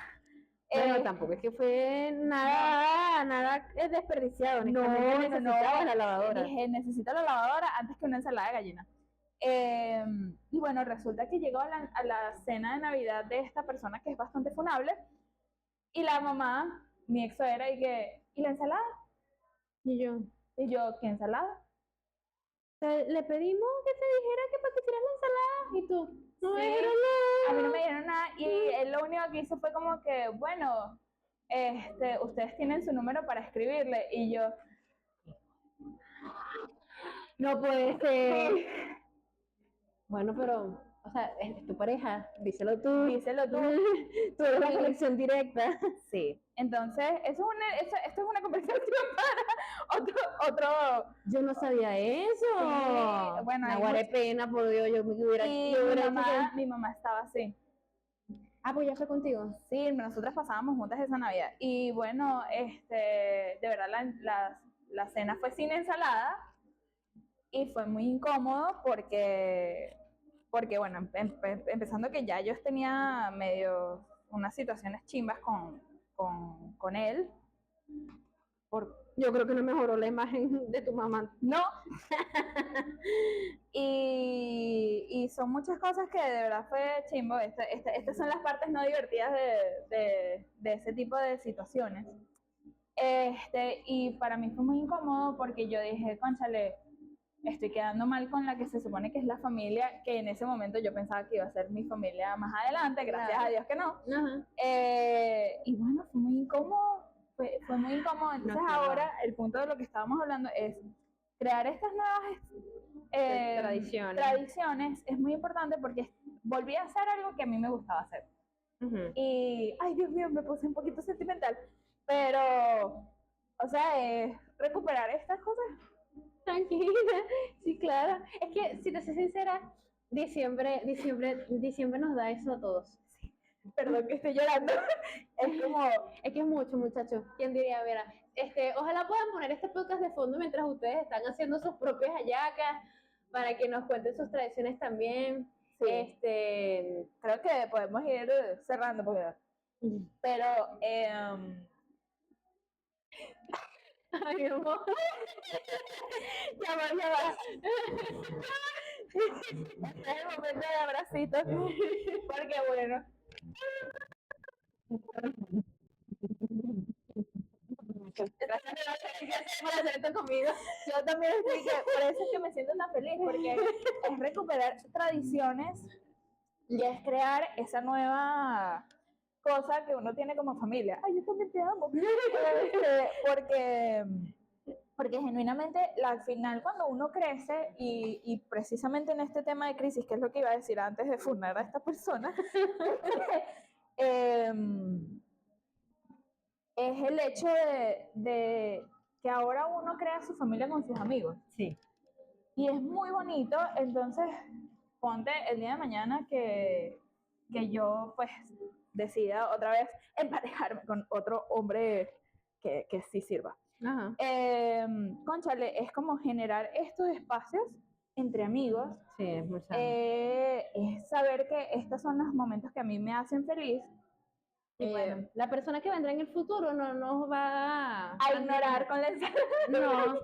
Bueno, tampoco es que fue nada desperdiciado, únicamente necesitaba la lavadora. Dije, necesito la lavadora antes que una ensalada de gallina. Y bueno, resulta que llegó a la cena de Navidad de esta persona que es bastante funable, y la mamá, mi ex suegra, ¿y la ensalada? Y yo, Y yo, ¿qué ensalada? le pedimos que te dijera que para que hicieras la ensalada, y tú, no me Sí. dijeron A mí nada. no me dieron nada, y él lo único que hizo fue como que, bueno, ustedes tienen su número para escribirle, y yo, No puede ser. Bueno, pero, o sea, es tu pareja, díselo tú. díselo tú. Tú eres la conexión directa. Sí. Entonces, esto es una conversación para otro. Yo no sabía eso. Sí, bueno, hay Naguará, mucho- pena, por Dios, yo me hubiera, Y yo hubiera dicho que... mi mamá estaba así. Ah, pues ya fue contigo. Sí, nosotras pasábamos juntas esa Navidad. Y bueno, de verdad la cena fue sin ensalada y fue muy incómodo porque bueno, empezando que ya yo tenía medio unas situaciones chimbas con él. Yo creo que no mejoró la imagen de tu mamá. No. Y son muchas cosas que de verdad fue chimbo. Estas son las partes no divertidas de ese tipo de situaciones. Y para mí fue muy incómodo porque yo dije, cónchale, estoy quedando mal con la que se supone que es la familia, que en ese momento yo pensaba que iba a ser mi familia más adelante, gracias a Dios que no. Ajá. Y bueno, fue muy incómodo. Fue muy incómodo. Entonces ahora el punto de lo que estábamos hablando es crear estas nuevas tradiciones es muy importante porque volví a hacer algo que a mí me gustaba hacer. Y, ay Dios mío, me puse un poquito sentimental, pero, o sea, recuperar estas cosas. Tranquila, sí, claro. Es que, si te soy sincera, diciembre nos da eso a todos. Perdón que estoy llorando. Es como, Es que es mucho, muchachos. ¿Quién diría? Mira, ojalá puedan poner este podcast de fondo mientras ustedes están haciendo sus propias hallacas, para que nos cuenten sus tradiciones también. sí, creo que podemos ir cerrando, pero, Ay, mi amor. ya va. Este es el momento de abracitos, porque bueno. Gracias por hacer esto conmigo. Yo también estoy por eso es que me siento tan feliz, porque es recuperar tradiciones y es crear esa nueva cosa que uno tiene como familia. Ay, yo también te amo. Porque genuinamente, al final, cuando uno crece, y precisamente en este tema de crisis, que es lo que iba a decir antes de funar a esta persona, es el hecho de que ahora uno crea su familia con sus amigos. Sí. Y es muy bonito, entonces ponte el día de mañana que yo pues decida otra vez emparejarme con otro hombre que sí sirva. Ajá. Cónchale, es como generar estos espacios entre amigos. Sí, es muy sano. Es saber que estos son los momentos que a mí me hacen feliz. Y bueno, la persona que vendrá en el futuro no nos va A ignorar con la No,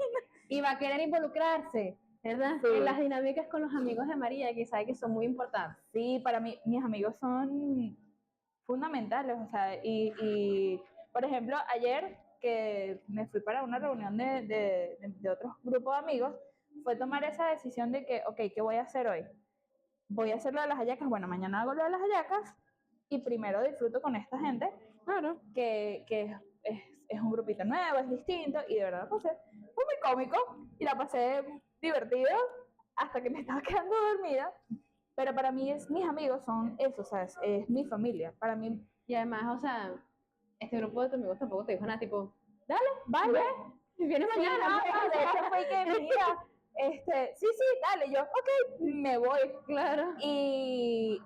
y va a querer involucrarse, ¿verdad? Sí. En las dinámicas con los amigos de María, que sabe que son muy importantes. Sí, para mí, mis amigos son fundamentales, o sea, y por ejemplo, ayer que me fui para una reunión de otros grupos de amigos, fue tomar esa decisión de que, ok, ¿qué voy a hacer hoy? Voy a hacer lo de las hallacas, bueno, mañana hago lo de las hallacas, y primero disfruto con esta gente, Claro. que es un grupito nuevo, es distinto, y de verdad fue muy cómico, y la pasé divertido, hasta que me estaba quedando dormida. Pero para mí mis amigos son eso, o sea, es mi familia. Para mí, Y además, o sea, este grupo de tus amigos tampoco te dijo nada, tipo, dale, vale. vienes Sí, mañana. no, de hecho fue que, mira, sí, dale, yo, ok, me voy. Claro. Y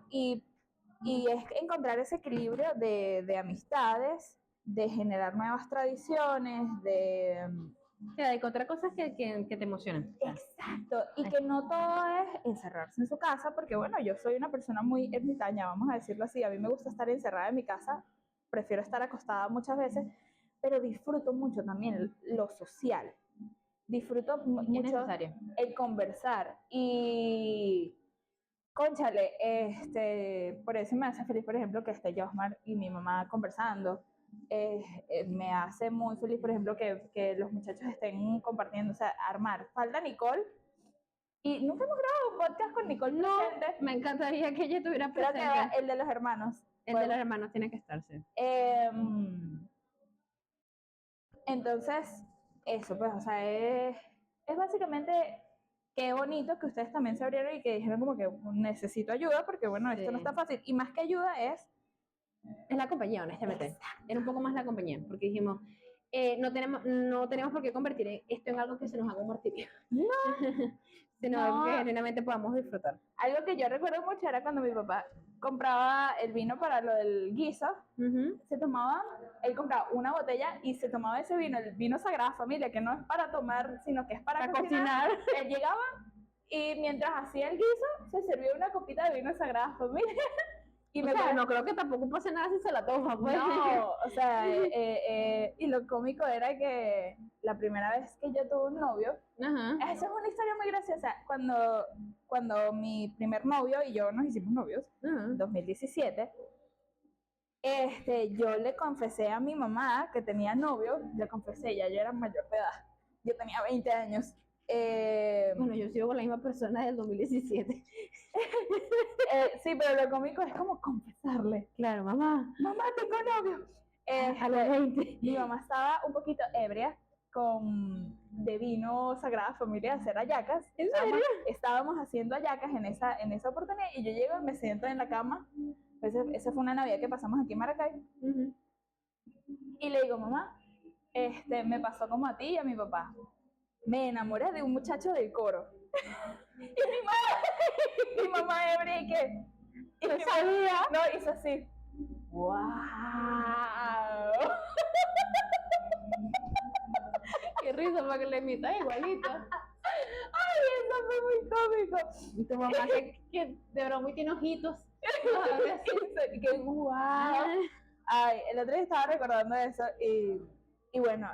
es encontrar ese equilibrio de amistades, de generar nuevas tradiciones, Que dedica a otra cosa que te emocionan. Exacto, y que no todo es encerrarse en su casa, porque bueno, yo soy una persona muy ermitaña, vamos a decirlo así, a mí me gusta estar encerrada en mi casa, prefiero estar acostada muchas veces, pero disfruto mucho también lo social, disfruto Es mucho necesario. el conversar y, cónchale, por eso me hace feliz, por ejemplo, que esté Josmar y mi mamá conversando. Me hace muy feliz, por ejemplo, que los muchachos estén compartiendo, o sea, armar. Falta Nicole. Y nunca hemos grabado un podcast con Nicole presente. Me encantaría que ella estuviera Creo que presente. era el de los hermanos. El de los hermanos tiene que estarse. Entonces, eso, pues, o sea, es básicamente qué bonito que ustedes también se abrieron y que dijeron como que necesito ayuda, porque bueno, esto no Sí. está fácil. Y más que ayuda es Es la compañía, honestamente. Era un poco más la compañía, porque dijimos, no tenemos por qué convertir esto en algo que se nos haga un martirio. No. Sino No. que genuinamente podamos disfrutar. algo que yo recuerdo mucho era cuando mi papá compraba el vino para lo del guiso, él compraba una botella y se tomaba ese vino, el vino Sagrada Familia, que no es para tomar, sino que es para cocinar. Él llegaba y mientras hacía el guiso, se servía una copita de vino Sagrada Familia. Y O sea, no creo que tampoco pase nada si se la toma, pues. No, o sea, y lo cómico era que la primera vez que yo tuve un novio, Ajá. esa es una historia muy graciosa, cuando mi primer novio y yo nos hicimos novios, en 2017, yo le confesé a mi mamá que tenía novio, le confesé, ya yo era mayor de edad, yo tenía 20 años. Bueno, yo sigo con la misma persona del 2017. Sí, pero lo cómico es como confesarle. Claro, mamá. Mamá, tengo novio. A los 20. Mi mamá estaba un poquito ebria de vino Sagrada Familia a hacer hallacas. ¿En serio? Estábamos haciendo hallacas en esa oportunidad y yo llego y me siento en la cama. Esa fue una Navidad que pasamos aquí en Maracay. Y le digo, mamá, me pasó como a ti y a mi papá. Me enamoré de un muchacho del coro. Y mi mamá ebria y que... Y no sabía. No, hizo así. ¡Wow! Qué risa, para que le imita igualito. ¡Ay, eso fue muy cómico! Y tu mamá que de broma y tiene ojitos. ¡Qué wow! Ay, el otro día estaba recordando eso y bueno,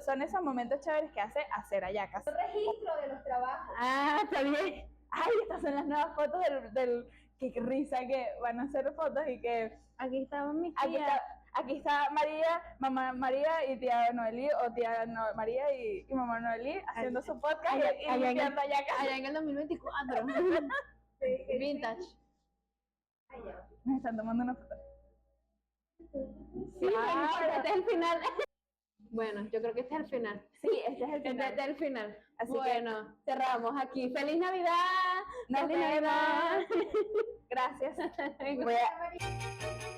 son esos momentos chéveres que hace hacer hallacas. Registro de los trabajos. Ah, está bien. Ay, estas son las nuevas fotos del qué risa que van a hacer fotos y que Aquí estaban mis aquí tías. aquí está María, mamá María y tía Noelí, o tía María y mamá Noelí haciendo su podcast y limpiando hallacas. Allá en el 2024. Vintage. Me están tomando una foto. Sí, este es el final. Bueno, yo creo que este es el final. Sí, este es el final. Este es el final. Así Bueno, cerramos aquí. ¡Feliz Navidad! Nos ¡Feliz vemos. Navidad! Gracias. Venga. Voy a-